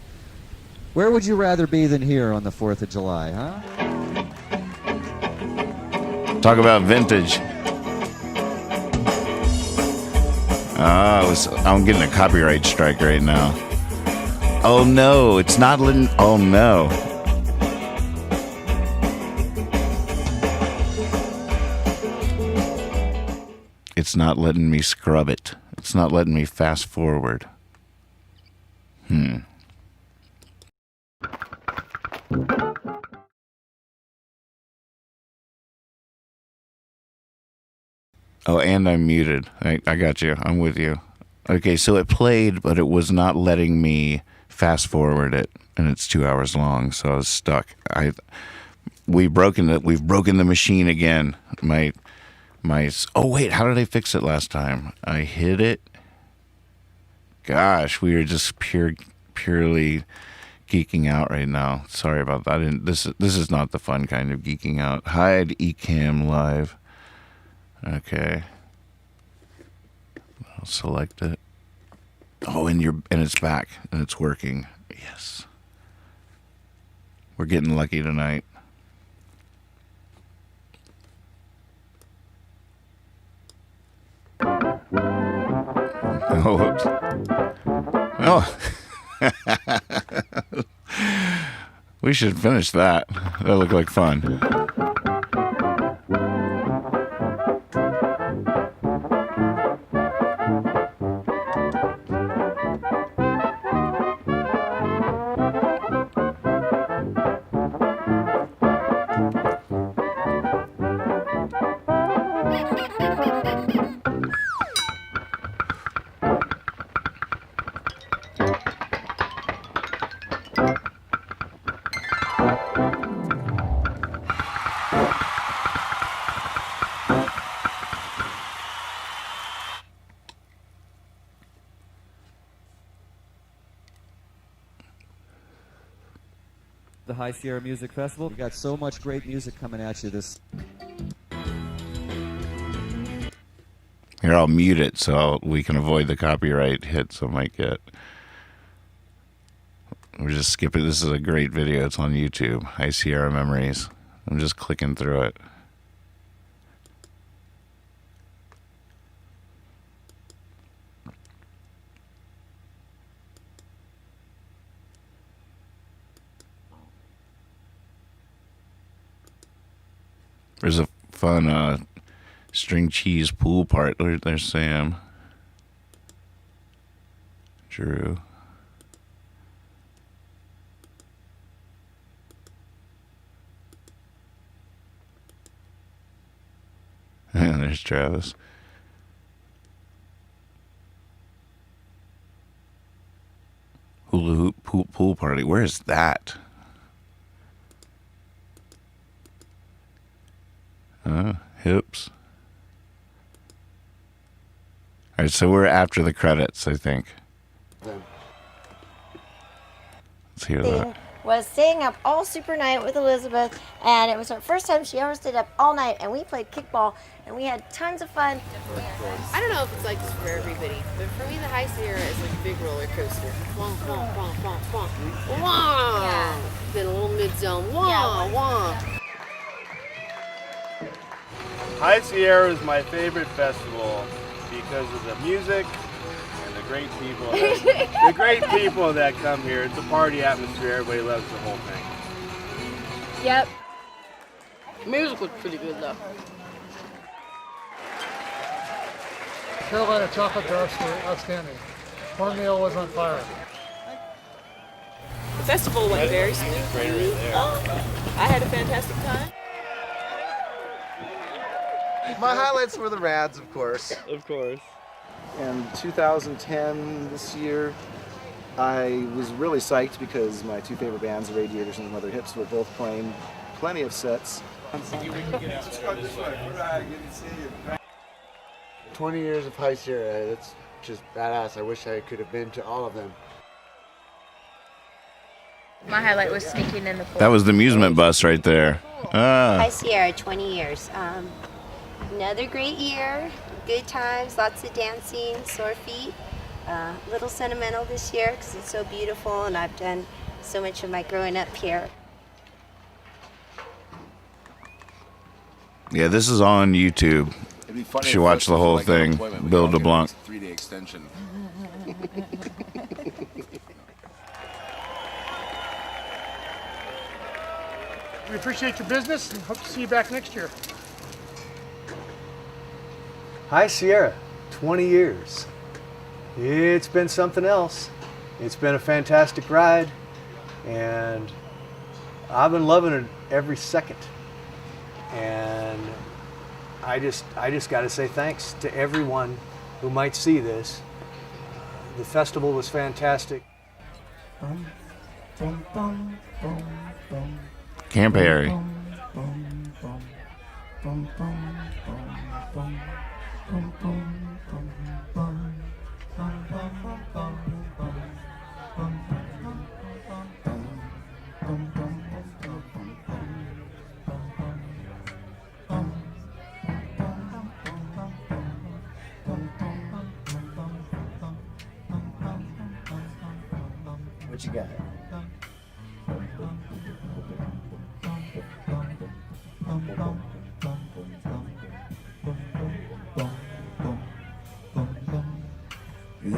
Where would you rather be than here on the 4th of July, huh? Talk about vintage. I'm getting a copyright strike right now. Oh no, it's not letting. Oh no. It's not letting me scrub it. It's not letting me fast forward. Oh, and I'm muted. I got you. I'm with you. Okay, so it played, but it was not letting me fast forward it, and it's 2 hours long, so I was stuck. We've broken the machine again. Oh wait, how did I fix it last time? I hit it. Gosh, we are just purely geeking out right now. Sorry about that. This is not the fun kind of geeking out. Hide Ecamm Live. Okay. I'll select it. Oh, and it's back and it's working. Yes. We're getting lucky tonight. Oh, whoops. Oh. We should finish that. That looked like fun. The High Sierra Music Festival. We've got so much great music coming at you this. Here, I'll mute it so we can avoid the copyright hits I might get. We're just skipping. This is a great video. It's on YouTube. High Sierra Memories. I'm just clicking through it. There's a fun string cheese pool part. There's Sam. Drew. And there's Travis. Hula hoop pool party. Where is that? Hips. All right, so we're after the credits, I think. Let's hear that. Was staying up all super night with Elizabeth, and it was her first time she ever stayed up all night, and we played kickball, and we had tons of fun. I don't know if it's like this for everybody, but for me, the High Sierra is like a big roller coaster. Wah, wah, wah, wah, wah. Wah! Yeah. Then a little mid-zone. Wah, wah. High Sierra is my favorite festival because of the music and the great people. The great people that come here. It's a party atmosphere. Everybody loves the whole thing. Yep. Music was pretty good though. Carolina chocolate darks were outstanding. Cornmeal was on fire. The festival went very smoothly. I had a fantastic time. My highlights were the Rads, of course. Of course. And 2010, this year, I was really psyched because my two favorite bands, the Radiators and the Mother Hips, were both playing plenty of sets. 20 years of High Sierra, that's just badass. I wish I could have been to all of them. My highlight was sneaking in the pool. That was the amusement bus right there. High Sierra, 20 years. Another great year, good times, lots of dancing, sore feet. A little sentimental this year because it's so beautiful and I've done so much of my growing up here. Yeah, this is on YouTube. It'd be funny. You should watch the whole thing. Bill DeBlanc. 3-day extension. We appreciate your business and hope to see you back next year. High Sierra, 20 years. It's been something else. It's been a fantastic ride, and I've been loving it every second. And I just got to say thanks to everyone who might see this. The festival was fantastic. Camp Harry. What you got?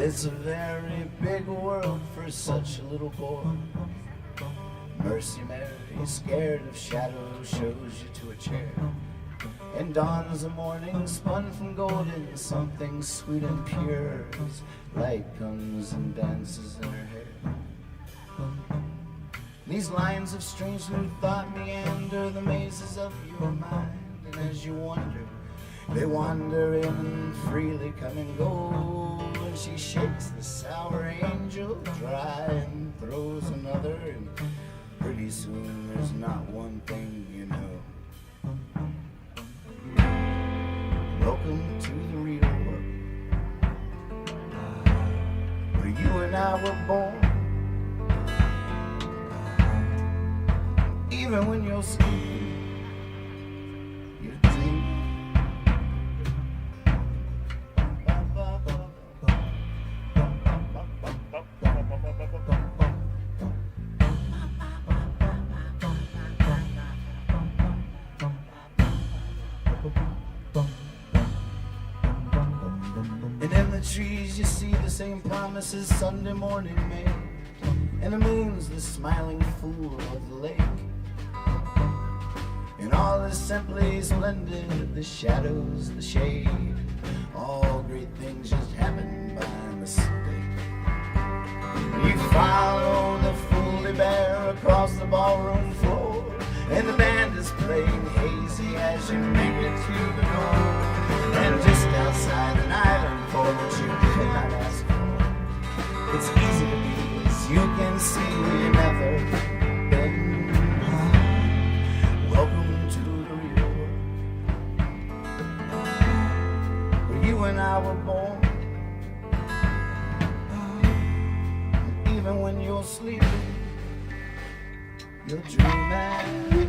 It's a very big world for such a little boy. Mercy Mary, scared of shadows, shows you to a chair. And dawns the morning, spun from golden, something sweet and pure. As light comes and dances in her hair. These lines of strange new thought meander the mazes of your mind. And as you wander, they wander in and freely come and go. And she shakes the sour angel dry and throws another. And pretty soon there's not one thing you know. Welcome to the real world, where you and I were born. Even when you're sleeping, you dream. And in the trees you see the same promises Sunday morning made. And the moon's the smiling fool of the lake. And all is simply splendid, the shadows, the shade. All great things just happen by mistake. You follow the Foolly Bear across the ballroom floor. And the band is playing hazy as you make it to the door. And just outside an island for what you could not ask for. It's easy to be, as you can see, we've never been high. Welcome to the real world, where you and I were born. Even when you're sleeping, you're dreaming.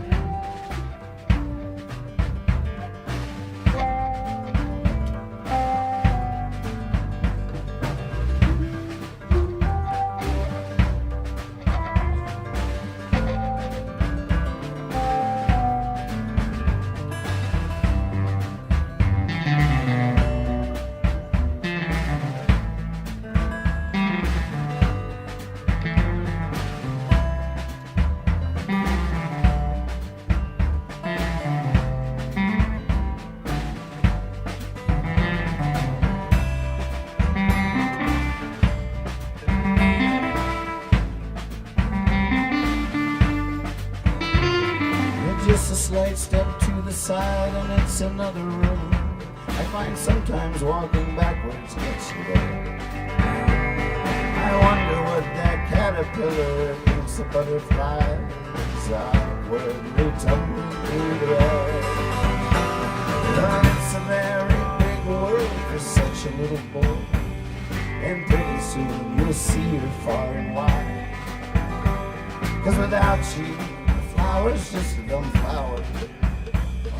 Just a slight step to the side and it's another room. I find sometimes walking backwards gets you there. I wonder what that caterpillar thinks the butterfly is awkwardly tumbling through the air. But it's a very big world for such a little boy. And pretty soon you'll see her far and wide. 'Cause without you, flowers just a dumb flower.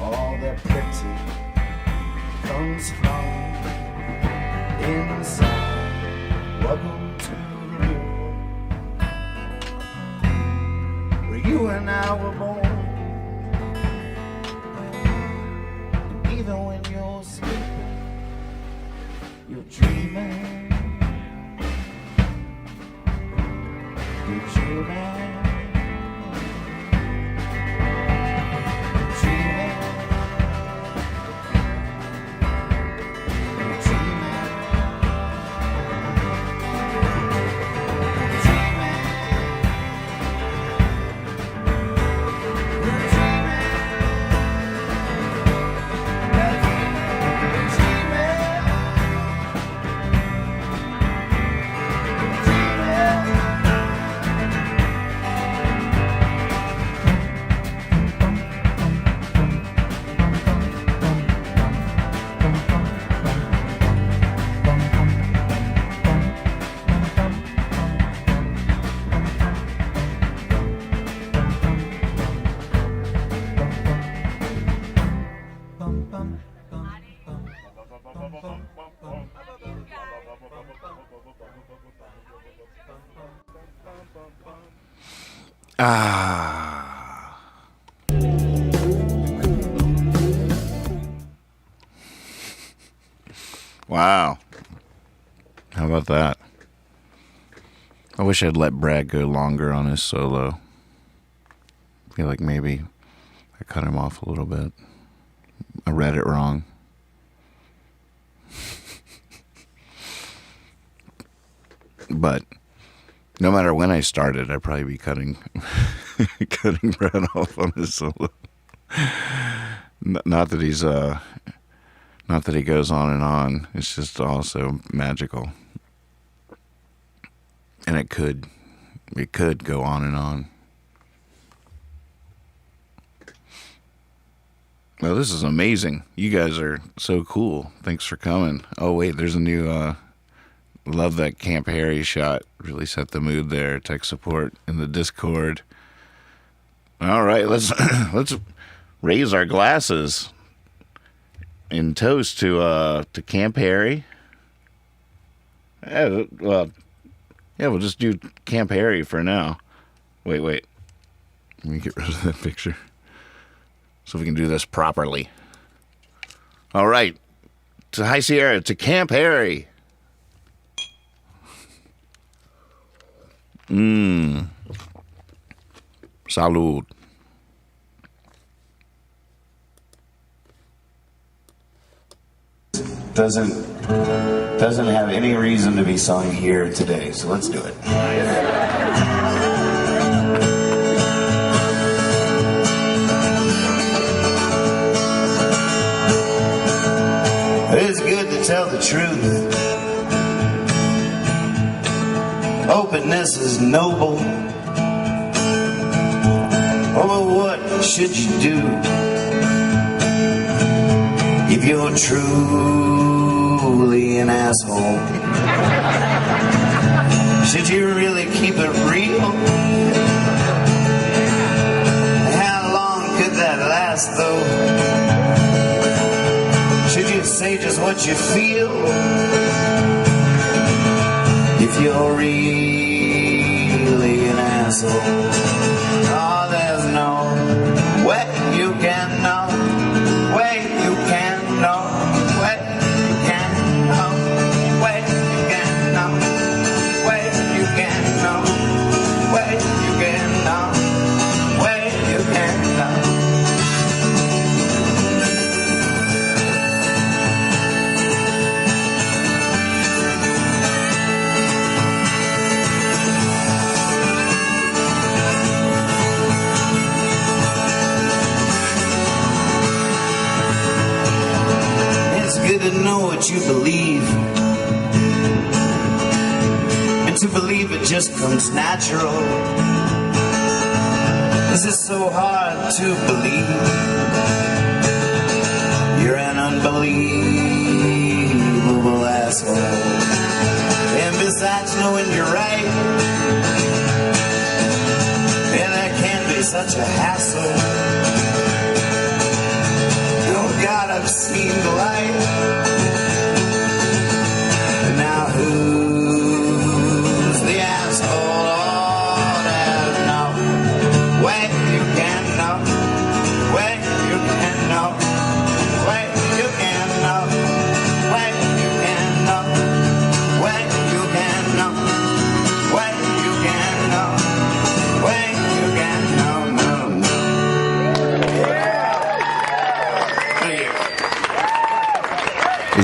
All that pretty comes from inside. Welcome to the real world, where you and I were born. And even when you're sleeping, Ah. Wow. How about that? I wish I'd let Brad go longer on his solo. I feel like maybe I cut him off a little bit. I read it wrong. But no matter when I started, I'd probably be cutting Brad off on his solo. Not that he's not that he goes on and on. It's just also magical. And it could go on and on. Well, this is amazing. You guys are so cool. Thanks for coming. Oh, wait, there's a new, love that Camp Harry shot. Really set the mood there. Tech support in the Discord. All right, let's raise our glasses in toast to Camp Harry. Yeah, well, yeah, we'll just do Camp Harry for now. Wait. Let me get rid of that picture so we can do this properly. All right, to High Sierra, to Camp Harry. Salud. Doesn't have any reason to be sung here today, so let's do it. It's good to tell the truth. Openness is noble. Oh, what should you do if you're truly an asshole? Should you really keep it real? How long could that last, though? Should you say just what you feel if you're really an asshole? Oh, there's no way you can know. Way you can know. Way you can know. Way you can know. Way you can know. Way you can know. Way you can know. Good to know what you believe, and to believe it just comes natural. Is it so hard to believe you're an unbelievable asshole? And besides knowing you're right, and that can be such a hassle. God, I've seen the light. Now who's the asshole? Oh, there's no way you can know. Way you can know. Way you can know. Way you can know. Way you can know. Way you can know.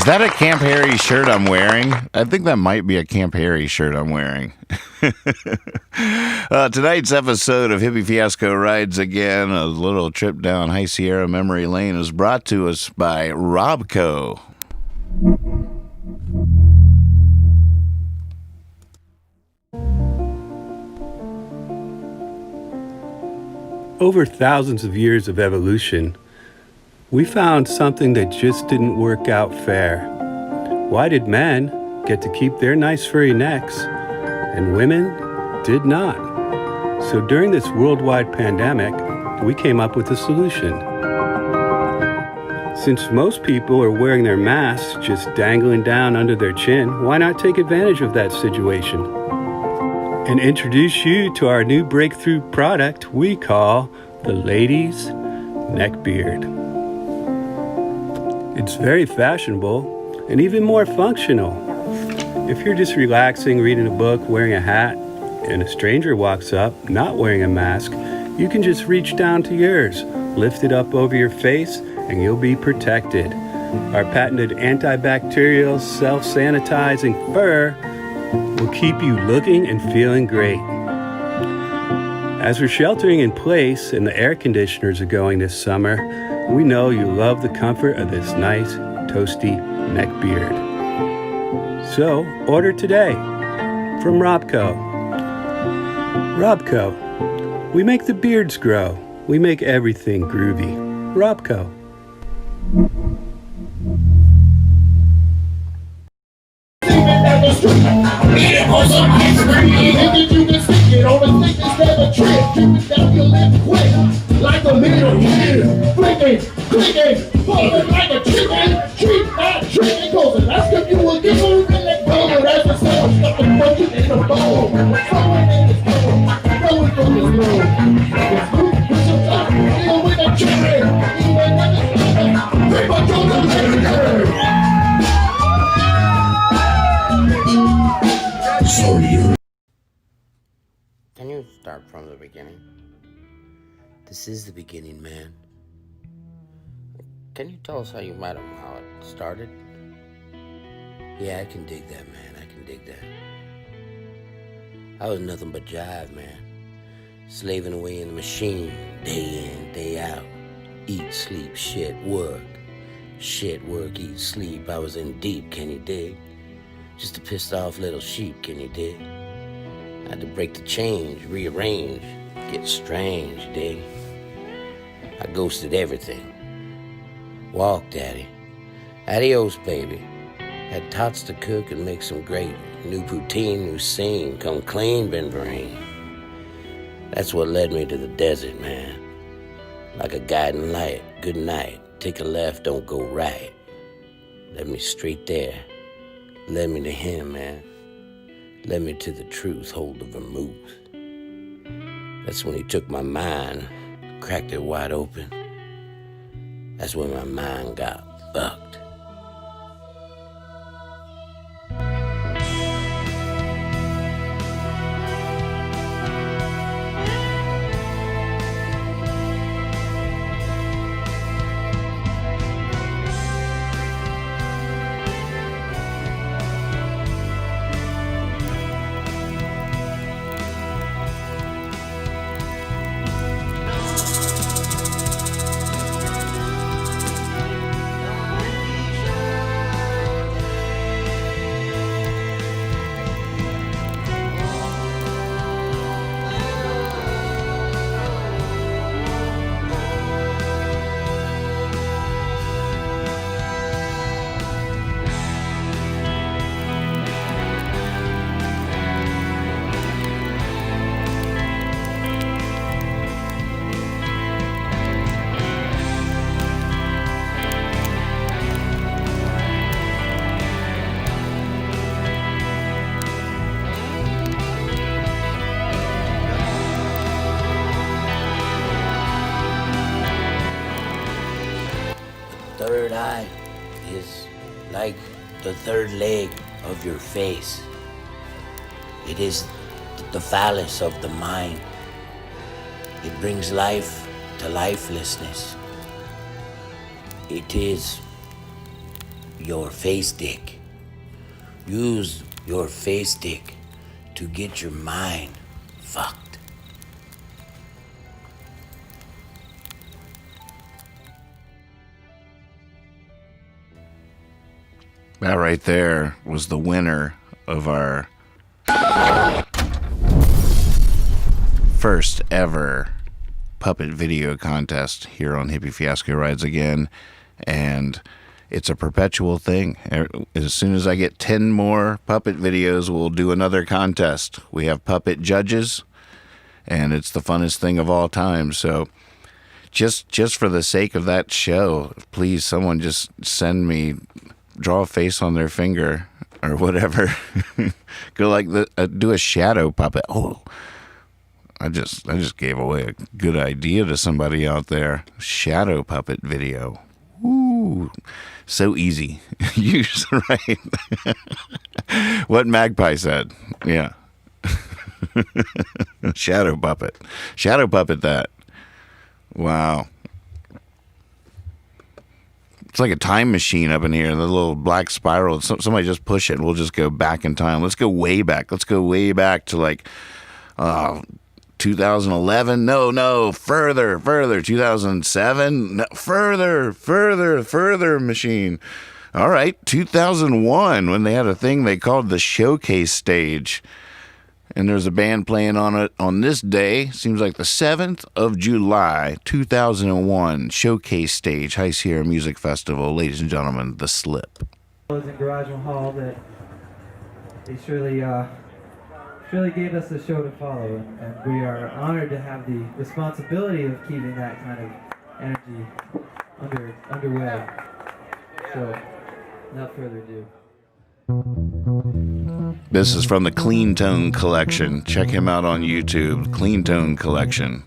that a Camp Harry shirt I'm wearing? I think that might be a Camp Harry shirt I'm wearing. Tonight's episode of Hippie Fiasco Rides Again, a little trip down High Sierra memory lane, is brought to us by Robco. Over thousands of years of evolution, we found something that just didn't work out fair. Why did men get to keep their nice furry necks and women did not? So during this worldwide pandemic, we came up with a solution. Since most people are wearing their masks just dangling down under their chin, why not take advantage of that situation and introduce you to our new breakthrough product we call the Ladies Neckbeard. It's very fashionable and even more functional. If you're just relaxing, reading a book, wearing a hat, and a stranger walks up not wearing a mask, you can just reach down to yours, lift it up over your face, and you'll be protected. Our patented antibacterial, self-sanitizing fur will keep you looking and feeling great. As we're sheltering in place and the air conditioners are going this summer, we know you love the comfort of this nice, toasty neck beard. So, order today from Robco. Robco. We make the beards grow. We make everything groovy. Robco. Eat on some ice cream, and then you can stick it on a stick instead of trick. Keep it down your lip quick, like a little kid. Flicking, clicking, pulling like a chicken. Treat not tricking, cause that's if you will give her in that color. That's the sound, stuff and put it in the bowl. Throw it in the bowl, throw it from the room. It's good, put some top, deal with the cherry. Even when it's not, pretty much on the cherry. Can you start from the beginning? This is the beginning, man. Can you tell us how you met him, how it started? Yeah, I can dig that, man. I can dig that. I was nothing but jive, man. Slaving away in the machine, day in, day out. Eat, sleep, shit, work. Shit, work, eat, sleep. I was in deep, can you dig? Just a pissed off little sheep, can you dig? I had to break the change, rearrange, get strange, dig? I ghosted everything. Walk, daddy. Adios, baby. Had tots to cook and make some gravy. New poutine, new scene, come clean, Ben Vereen. That's what led me to the desert, man. Like a guiding light, good night. Take a left, don't go right. Led me straight there. Led me to him, man. Led me to the truth, hold the vermouth. That's when he took my mind, cracked it wide open. That's when my mind got fucked. Third eye is like the third leg of your face. It is the phallus of the mind. It brings life to lifelessness. It is your face stick. Use your face stick to get your mind fucked. That right there was the winner of our first ever puppet video contest here on Hippie Fiasco Rides Again, and it's a perpetual thing. As soon as I get 10 more puppet videos, we'll do another contest. We have puppet judges, and it's the funnest thing of all time. So just for the sake of that show, please, someone just send me, draw a face on their finger or whatever. Go like do a shadow puppet. Oh, I just gave away a good idea to somebody out there. Shadow puppet video. Ooh, so easy. Use right. What Magpie said. Yeah. Shadow puppet. Shadow puppet that. Wow. It's like a time machine up in here. The little black spiral. Somebody just push it and we'll just go back in time. Let's go way back. Let's go way back to like 2011. No, further. 2007. No, further machine. All right, 2001, when they had a thing they called the showcase stage. And there's a band playing on it on this day. Seems like the 7th of July, 2001, showcase stage, High Sierra Music Festival. Ladies and gentlemen, The Slip. In Garage Hall that they surely gave us a show to follow, and we are honored to have the responsibility of keeping that kind of energy underway. So, without further ado. This is from the Clean Tone Collection. Check him out on YouTube. Clean Tone Collection.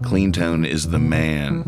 Clean Tone is the man.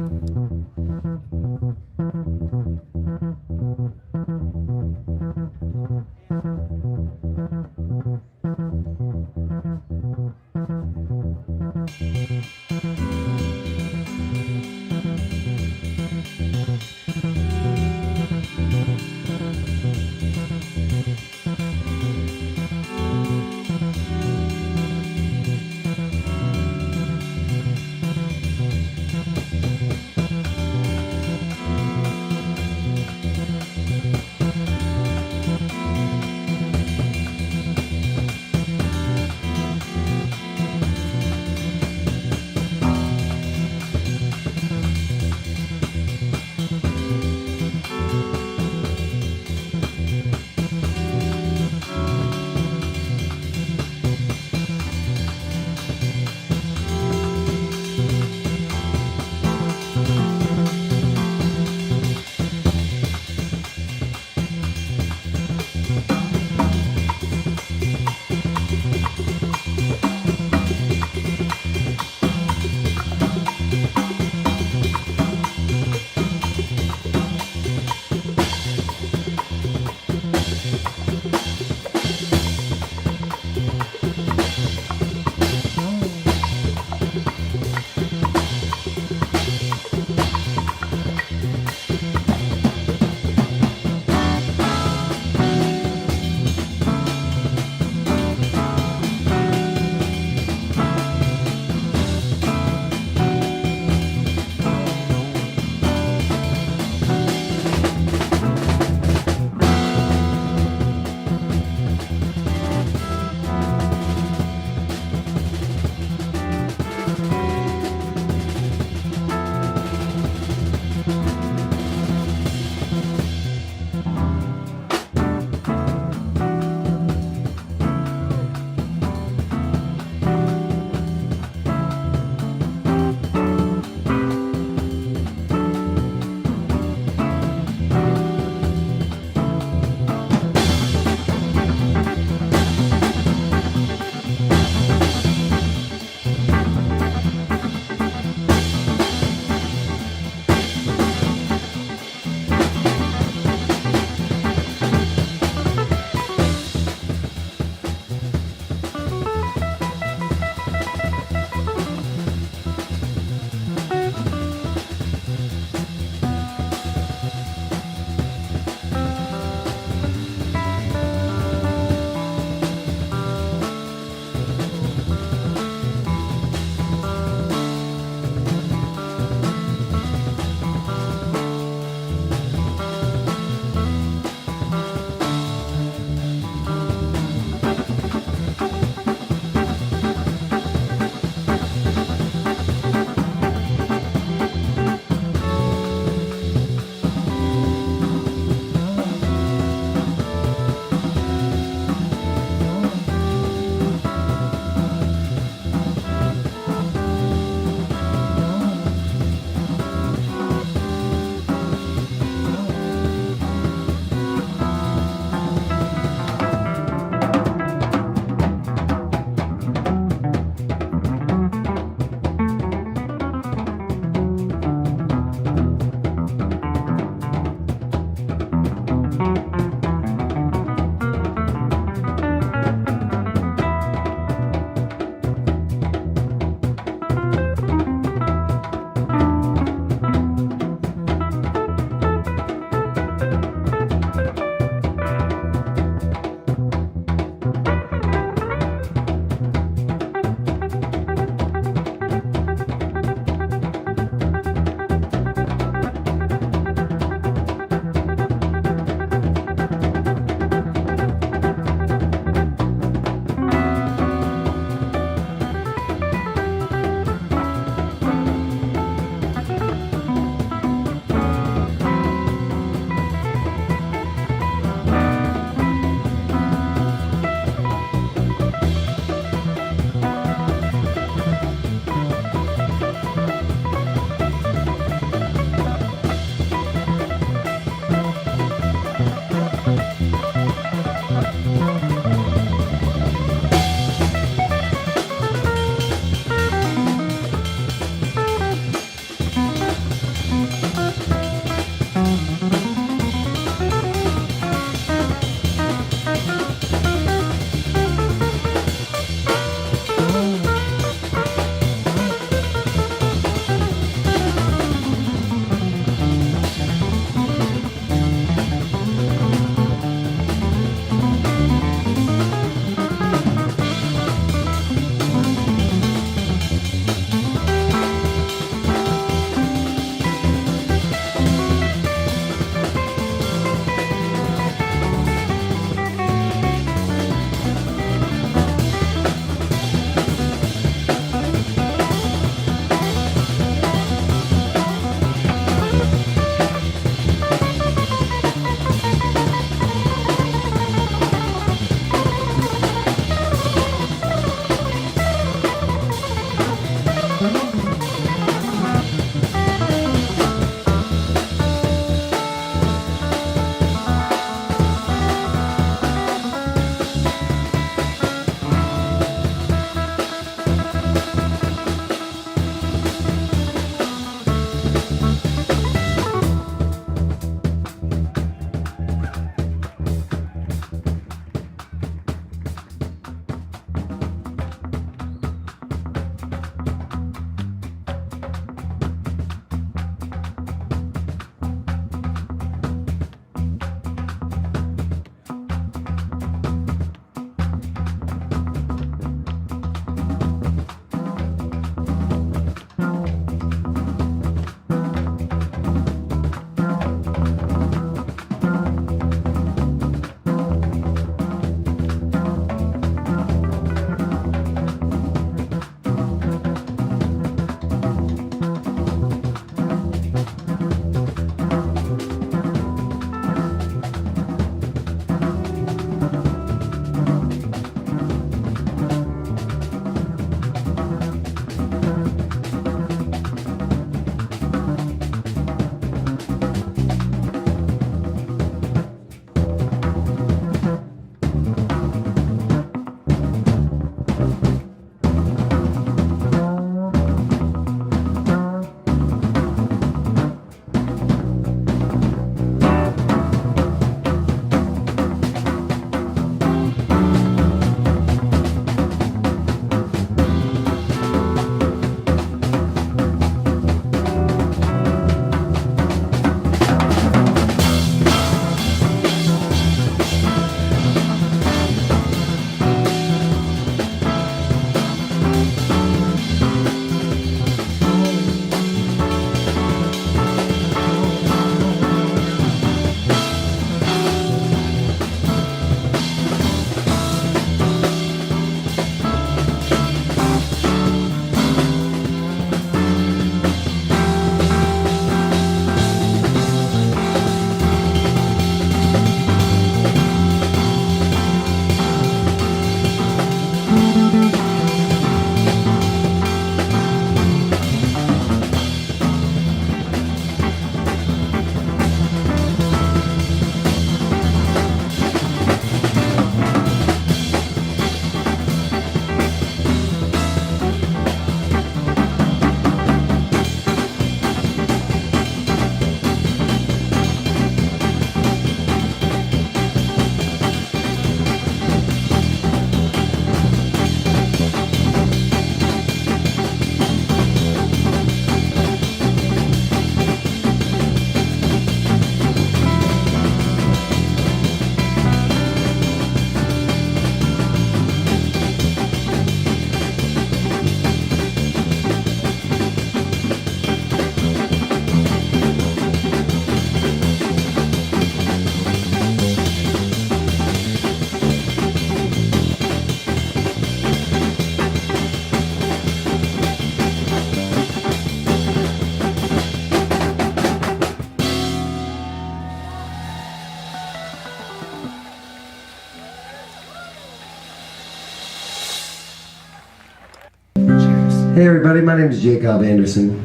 Hey everybody, my name is Jacob Anderson.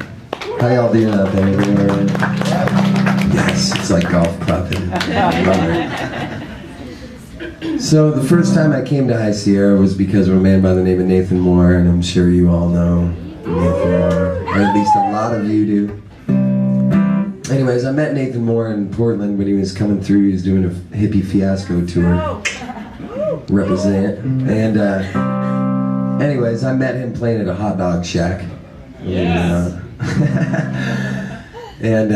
How y'all doing out there? Everyone all right? Yes, it's like golf clubbing. Love it. So the first time I came to High Sierra was because of a man by the name of Nathan Moore, and I'm sure you all know Nathan Moore, or at least a lot of you do. Anyways, I met Nathan Moore in Portland when he was coming through. He was doing a hippie fiasco tour. Represent. And anyways, I met him playing at a hot dog shack. Yes. And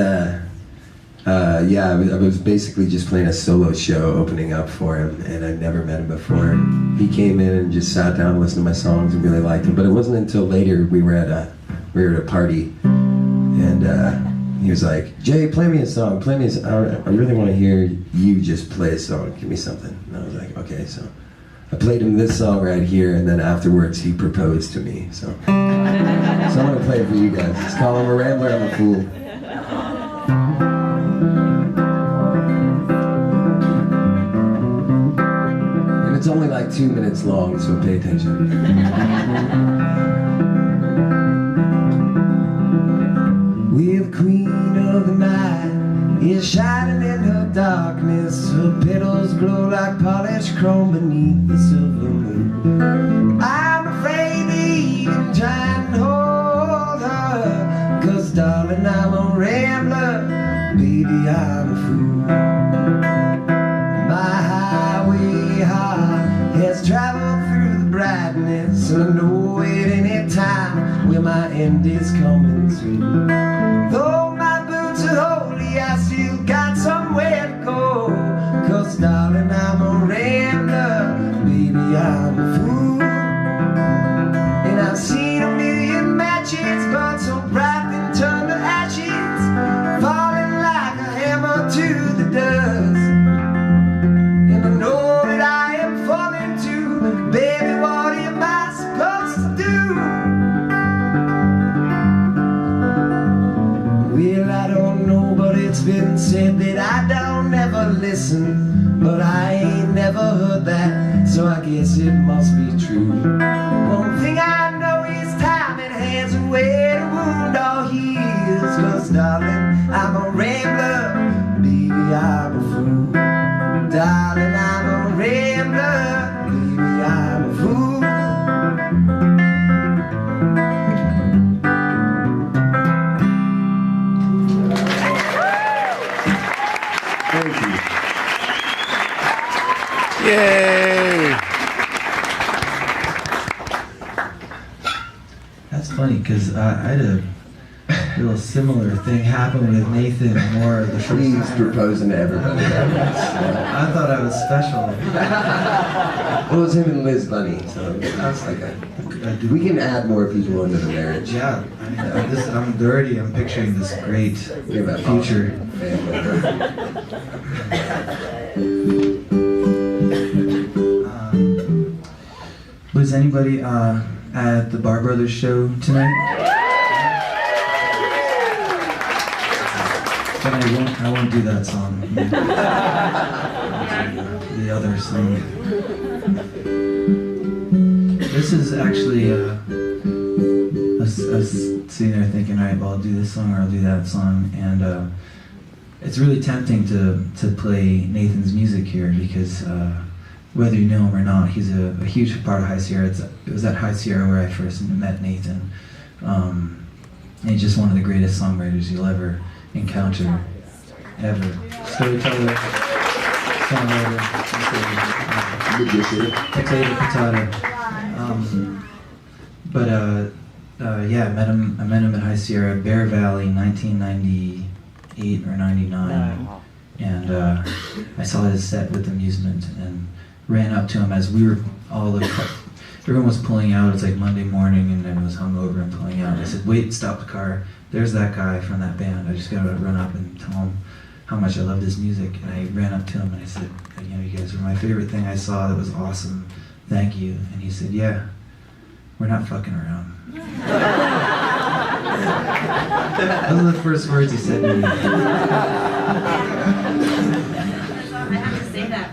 yeah, I was basically just playing a solo show opening up for him, and I'd never met him before. He came in and just sat down and listened to my songs and really liked them. But it wasn't until later we were at a party, and he was like, "Jay, play me a song. Play me a song. I really want to hear you just play a song. Give me something." And I was like, "Okay." So I played him this song right here, and then afterwards he proposed to me. So I'm gonna play it for you guys. It's called "I'm a Rambler, I'm a Fool." And it's only like 2 minutes long, so pay attention. Well, the queen of the night is shining in her darkness. Her petals glow like polished chrome beneath the silver moon. I'm afraid to even try and hold her, 'cause darling, I'm a rambler, baby, I'm a fool. My highway heart has traveled through the brightness, and I know at any time where my end is coming through. Though my boots are holy, I still got somewhere to go, 'cause darling, I'm a rambler, baby, I'm a fool. And I've seen a million matches, but so bright then turn to ashes, falling like a hammer to the dust. And I know that I am falling too, but baby, what am I supposed to do? Well, I don't know, but it's been said that I don't ever listen, but I ain't never heard that, so I guess it must be true. One thing I know is time and hands and where the wound all heals, 'cause darling, I'm a rambler, baby, I'm a fool. Darling, I'm a rambler, baby, I'm a fool. Thank you. Yay! That's funny, because I had a little similar thing happen with Nathan Moore the first He's time. proposing to everybody. I thought I was special. Well, it was him and Liz Bunny, so that's like we can add more people into the marriage. Yeah, I mean, I'm picturing this great future. Was anybody at the Bar Brothers show tonight? But I won't do that song. The other song. This is actually I was sitting there thinking, all right, well, I'll do this song or I'll do that song, and it's really tempting to play Nathan's music here because whether you know him or not, he's a huge part of High Sierra. It was at High Sierra where I first met Nathan. And he's just one of the greatest songwriters you'll ever encounter, ever. Storyteller, songwriter, potato. Yeah, I met him at High Sierra, Bear Valley, 1998 or 99, and I saw his set with Amusement and ran up to him as we were everyone was pulling out. It's like Monday morning, and everyone was hungover and pulling out. And I said, "Wait, stop the car. There's that guy from that band. I just gotta run up and tell him how much I loved his music." And I ran up to him and I said, "You guys were my favorite thing I saw. That was awesome. Thank you." And he said, "Yeah, we're not fucking around." Those are the first words he said to me. I have to say that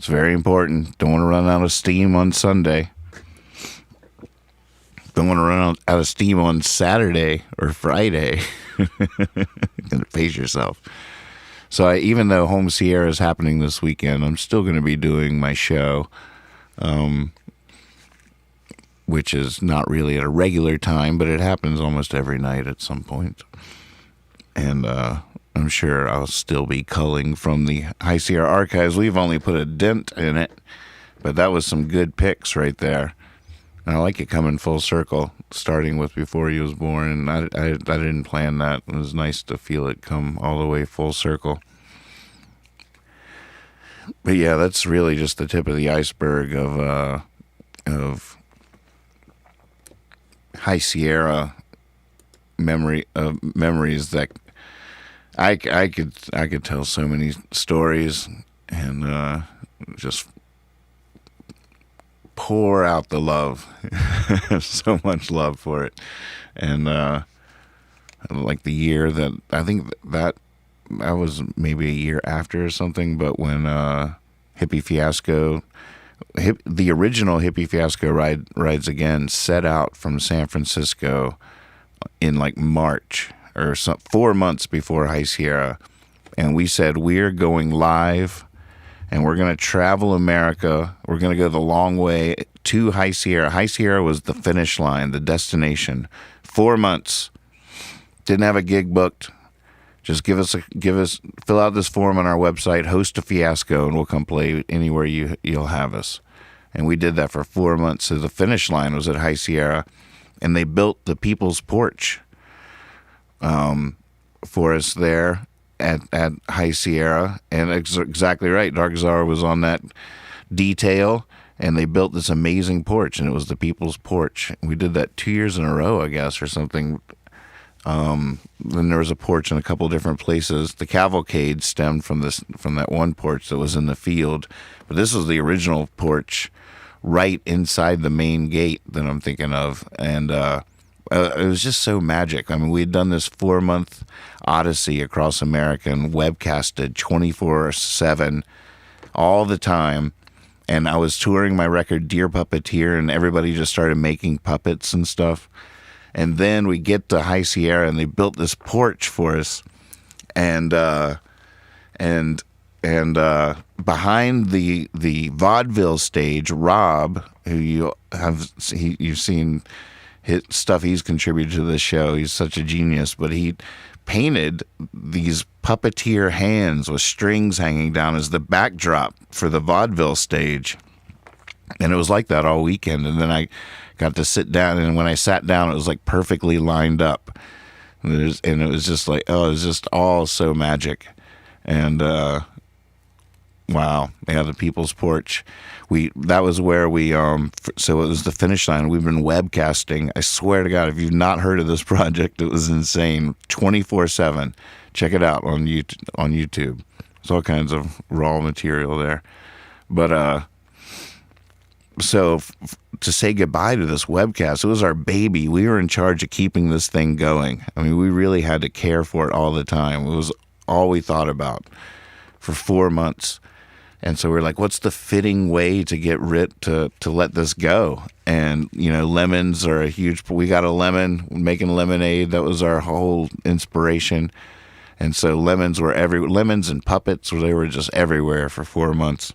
It's very important. Don't want to run out of steam on Sunday. Don't want to run out of steam on Saturday or Friday. Gonna pace yourself. So even though Home Sierra is happening this weekend, I'm still going to be doing my show, which is not really at a regular time, but it happens almost every night at some point. And I'm sure I'll still be culling from the High Sierra archives. We've only put a dent in it, but that was some good picks right there. And I like it coming full circle, starting with before he was born. And I didn't plan that. It was nice to feel it come all the way full circle. But yeah, that's really just the tip of the iceberg of High Sierra memories that I could tell so many stories and just pour out the love. So much love for it. And like the year that I think that was maybe a year after or something, but when Hippie Fiasco, the original Hippie Fiasco Rides Again set out from San Francisco in like March or 4 months before High Sierra, and we said we're going live and we're going to travel America. We're going to go the long way to High Sierra. High Sierra was the finish line, the destination. 4 months. Didn't have a gig booked. Just fill out this form on our website, host a fiasco, and we'll come play anywhere you'll have us. And we did that for 4 months. So the finish line was at High Sierra, and they built the People's Porch for us there at High Sierra. And exactly right, Dark Czar was on that detail, and they built this amazing porch, and it was the People's Porch. We did that 2 years in a row, I guess, or something. Then there was a porch in a couple different places. The cavalcade stemmed from that one porch that was in the field, but this was the original porch right inside the main gate that I'm thinking of. And it was just so magic. I mean, we had done this 4-month odyssey across America and webcasted 24/7 all the time. And I was touring my record Dear Puppeteer, and everybody just started making puppets and stuff. And then we get to High Sierra, and they built this porch for us, and behind the vaudeville stage, Rob, who you've seen his stuff he's contributed to the show. He's such a genius, but he painted these puppeteer hands with strings hanging down as the backdrop for the vaudeville stage, and it was like that all weekend. And then I got to sit down, and when I sat down, it was like perfectly lined up. And it was just like, it was just all so magic. And wow, yeah, the People's Porch. That was where we so it was the finish line. We've been webcasting. I swear to God, if you've not heard of this project, it was insane. 24/7. Check it out on YouTube. There's all kinds of raw material there. But so to say goodbye to this webcast, it was our baby. We were in charge of keeping this thing going. I mean, we really had to care for it all the time. It was all we thought about for 4 months. And so we're like, what's the fitting way to get to let this go? And, lemons are we got a lemon, making lemonade. That was our whole inspiration. And so lemons and puppets, they were just everywhere for 4 months.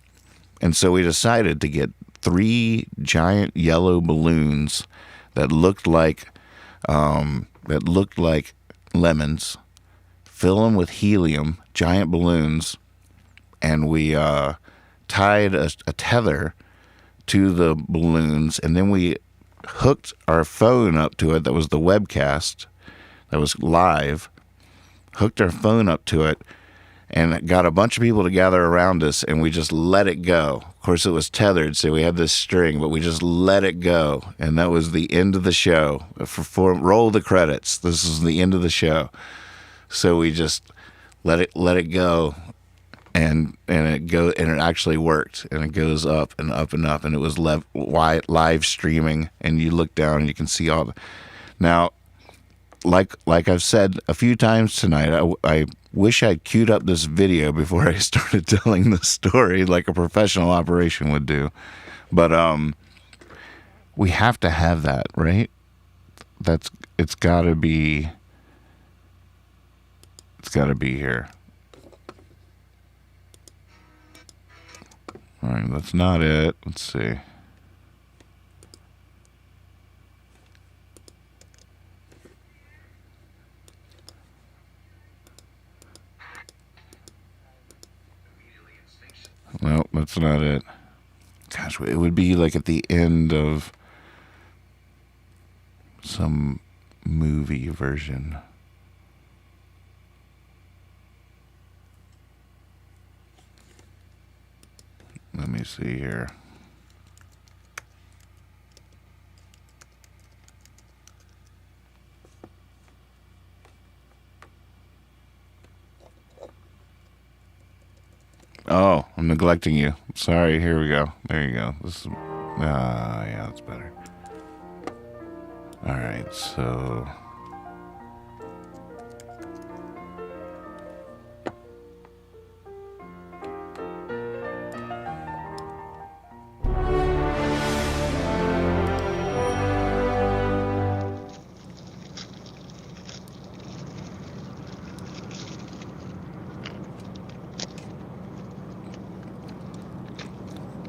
And so we decided to get 3 giant yellow balloons that looked like lemons, fill them with helium, giant balloons, and we tied a tether to the balloons, and then we hooked our phone up to it. That was the webcast that was live. Hooked our phone up to it and got a bunch of people to gather around us, and we just let it go. Of course, it was tethered, so we had this string, but we just let it go, and that was the end of the show. Roll the credits. This is the end of the show. So we just let it go, and it actually worked, and it goes up and up and up, and it was live streaming, and you look down and you can see all the. Now, like I've said a few times tonight, I wish I'd queued up this video before I started telling the story like a professional operation would do. But we have to have that, right? It's got to be here. All right, that's not it. Let's see. No, that's not it. Gosh, it would be like at the end of some movie version. Let me see here. Oh, I'm neglecting you. Sorry, here we go. There you go. This is, yeah, that's better. All right, so...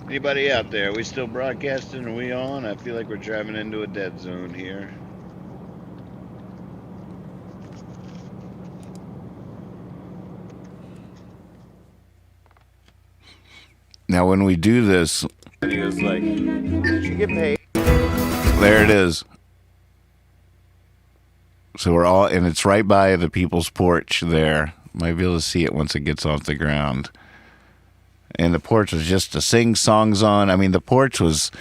Anybody out there? Are we still broadcasting? Are we on? I feel like we're driving into a dead zone here. Now, when we do this, He was like, did you get paid? there it is. So we're all, and it's right by the people's porch there. Might be able to see it once it gets off the ground. And the porch was just to sing songs on. I mean, the porch was,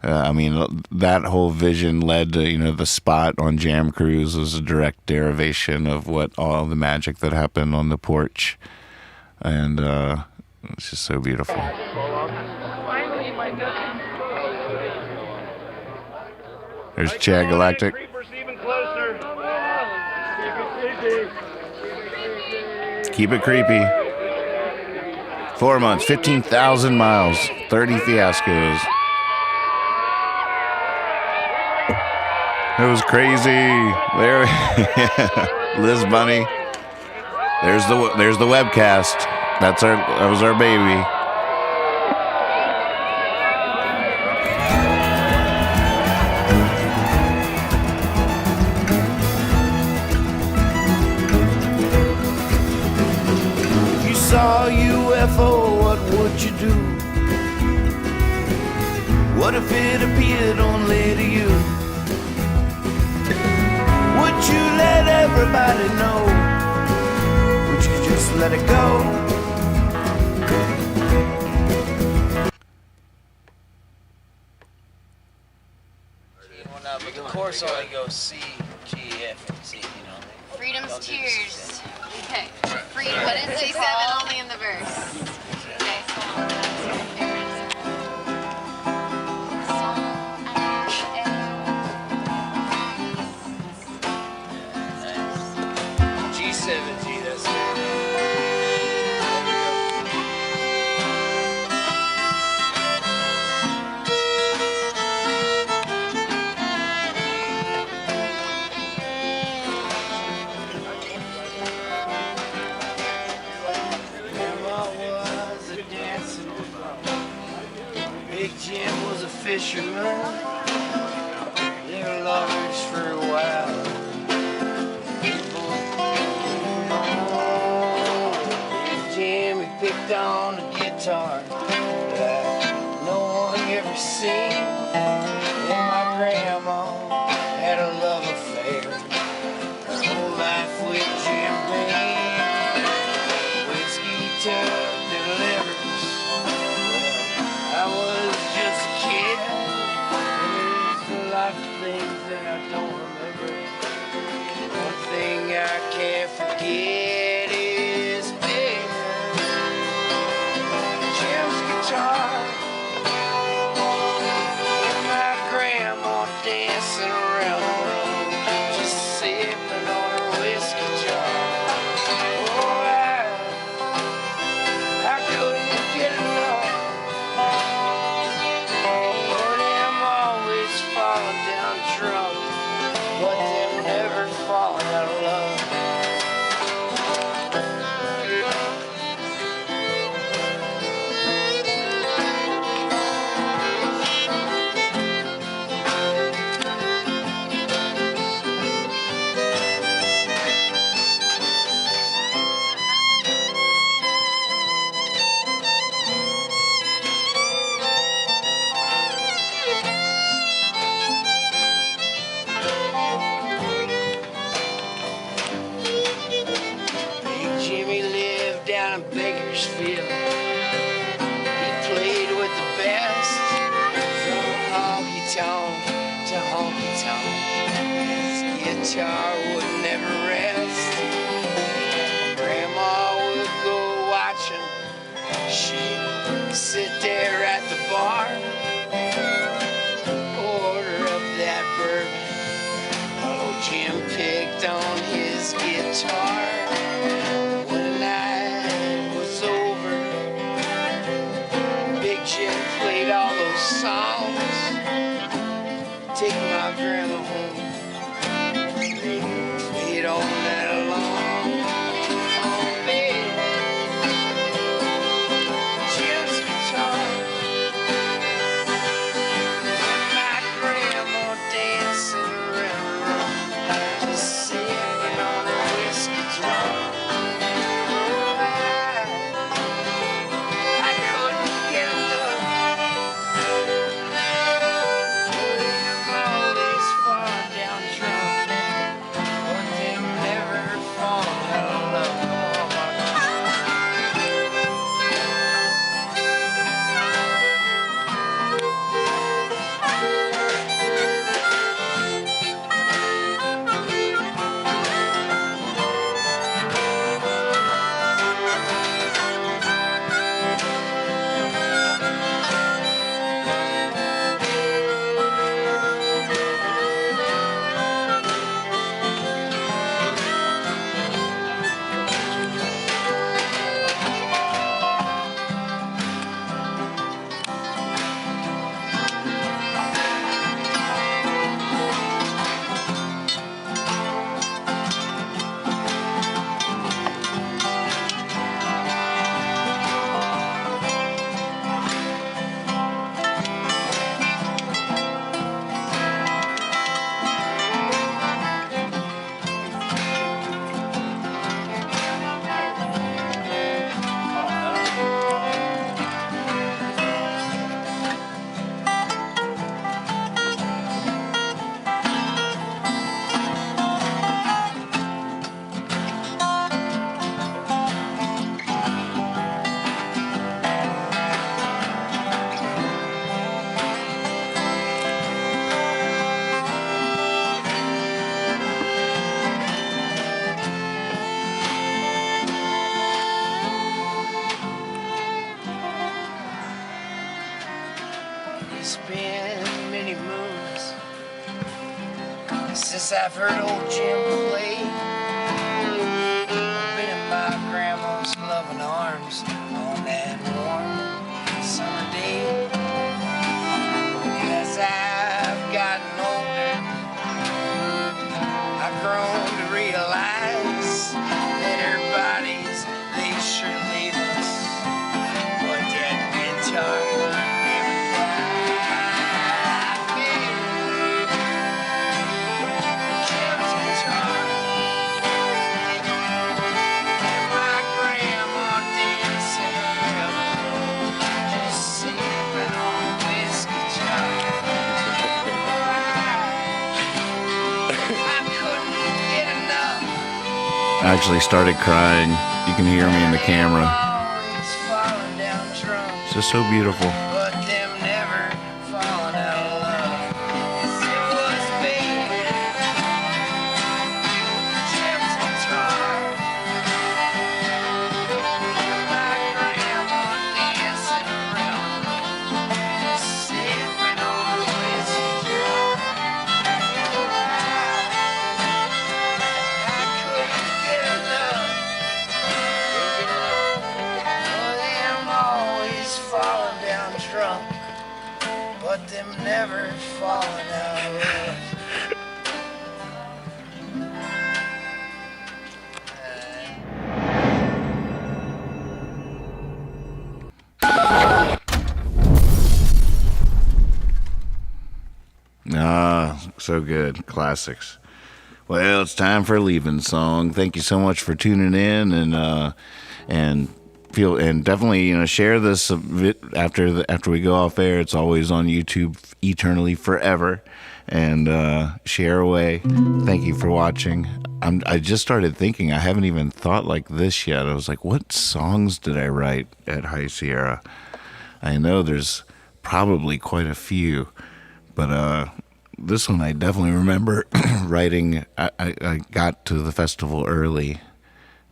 that whole vision led to, the spot on Jam Cruise was a direct derivation of what all the magic that happened on the porch. And it's just so beautiful. There's Chad Galactic. Keep it creepy. 4 months, 15,000 miles, 30 fiascos. It was crazy. There, Liz Bunny. There's the webcast. That was our baby. If you saw a UFO, what would you do? What if it appeared only to you? Would you let everybody know? Would you just let it go? Of course, I go C, G, F, and C, Freedom's tears. Okay. Freedom. What is it? C7 only in the verse. Okay. G7, G, that's it. Big Jim was a fisherman. They were lovers for a while. Big Jim, he picked on a guitar that no one ever seen. And my grandma had a love affair her whole life with Jim Beam. Whiskey took their livers. I was just a kid, and there's a lot of things that I don't remember. One thing I can't forget is Big Jim's guitar and my grandma dancing around the room, just sipping Nashville. He played with the best, from honky tonk to honky tonk. His guitar would never rest. Grandma would go watching. She'd sit there at the bar, order up that bourbon. Oh, Jim picked on his guitar. When the night was over, Big Jim played all those songs. Take my grandma home. They played all night long. Oh, baby, Jim's guitar. And my grandma dancing around, just sipping on a whiskey jar. Oh, I couldn't get enough. I'm always falling down drunk, but them never falling out of love. It's been many moons since I've heard old Jim play. Been in my grandma's loving arms on that warm summer day. As I've gotten older, I've grown to realize that our bodies, they sure leave us, but that guitar never died. Jim's guitar, and my grandma dancing around, just sipping on whiskey jar. I couldn't get enough. I actually started crying. You can hear me in the camera. Always falling down drunk, It's just so beautiful. but them never falling out of love. Yes, it was baby, Jim's guitar. My grandma dancing around, just sipping on a whiskey jar. I couldn't get enough. Them always falling down drunk, but them never falling out of love. Ah, so good. Classics. Well, it's time for a leaving song. Thank you so much for tuning in, and definitely share this after we go off air. It's always on YouTube eternally forever, and share away. Thank you for watching. I just started thinking. I haven't even thought like this yet. I was like, what songs did I write at High Sierra? I know there's probably quite a few, but this one I definitely remember writing. I got to the festival early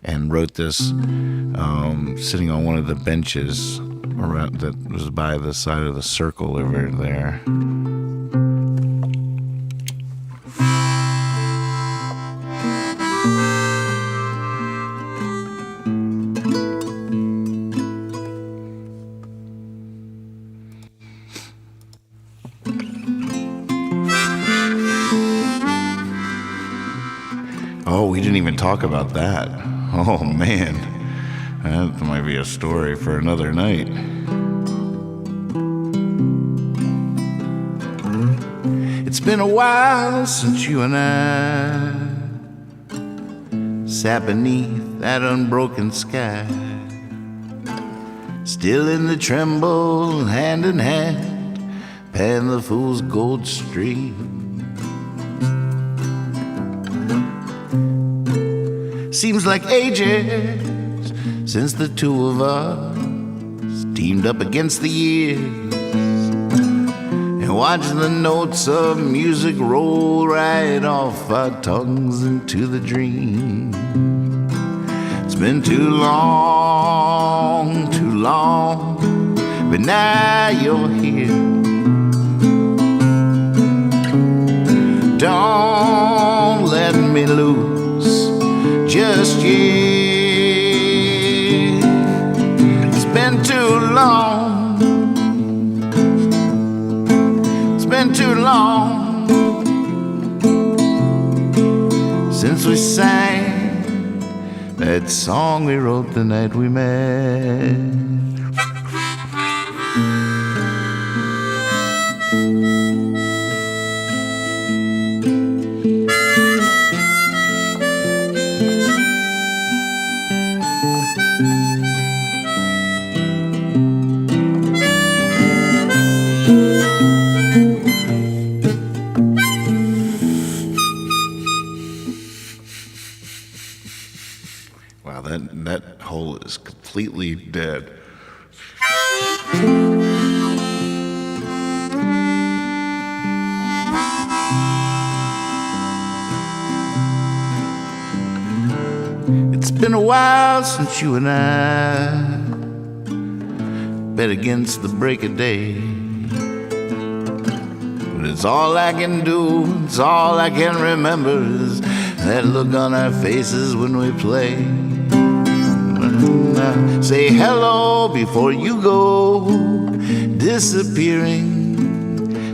and wrote this sitting on one of the benches around that was by the side of the circle over there. Oh, we didn't even talk about that. Oh, man. That might be a story for another night. It's been a while since you and I sat beneath that unbroken sky, still in the tremble, hand in hand, pan the fool's gold stream. Seems like ages since the two of us teamed up against the years and watched the notes of music roll right off our tongues into the dream. It's been too long, but now you're here. Don't let me lose just yet. It's been too long. It's been too long since we sang that song we wrote the night we met. Wow, that hole is completely dead. It's been a while since you and I bet against the break of day. But it's all I can do, it's all I can remember is that look on our faces when we play. Say hello before you go, disappearing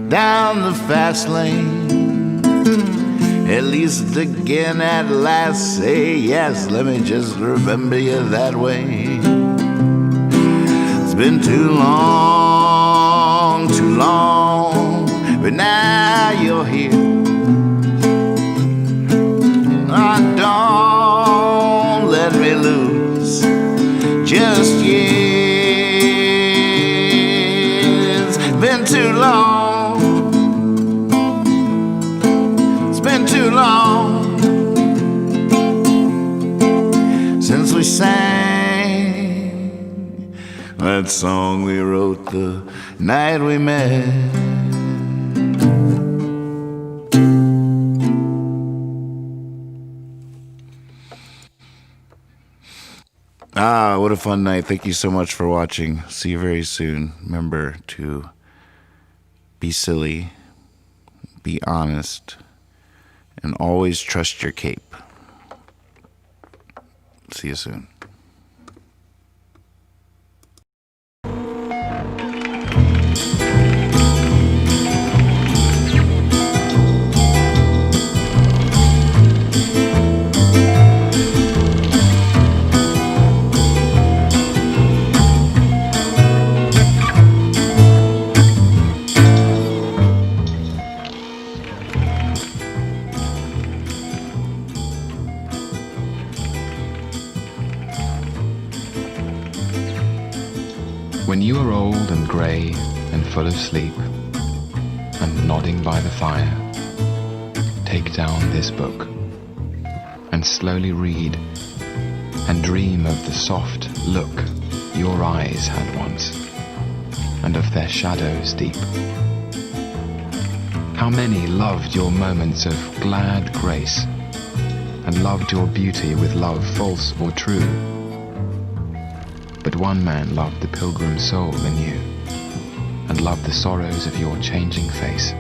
down the fast lane. At least again at last, say yes, let me just remember you that way. It's been too long, but now you're here. Oh, don't let me lose just yet. It's been too long. It's been too long since we sang that song we wrote the night we met. Ah, what a fun night. Thank you so much for watching. See you very soon. Remember to be silly, be honest, and always trust your cape. See you soon. When you are old and grey and full of sleep, and nodding by the fire, take down this book. and slowly read and dream of the soft look your eyes had once, and of their shadows deep. How many loved your moments of glad grace, and loved your beauty with love false or true? But one man loved the pilgrim soul in you, and loved the sorrows of your changing face.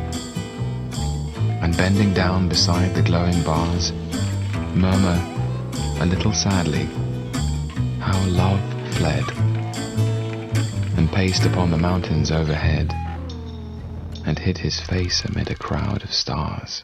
And bending down beside the glowing bars, murmur a little sadly, how love fled, and paced upon the mountains overhead, and hid his face amid a crowd of stars.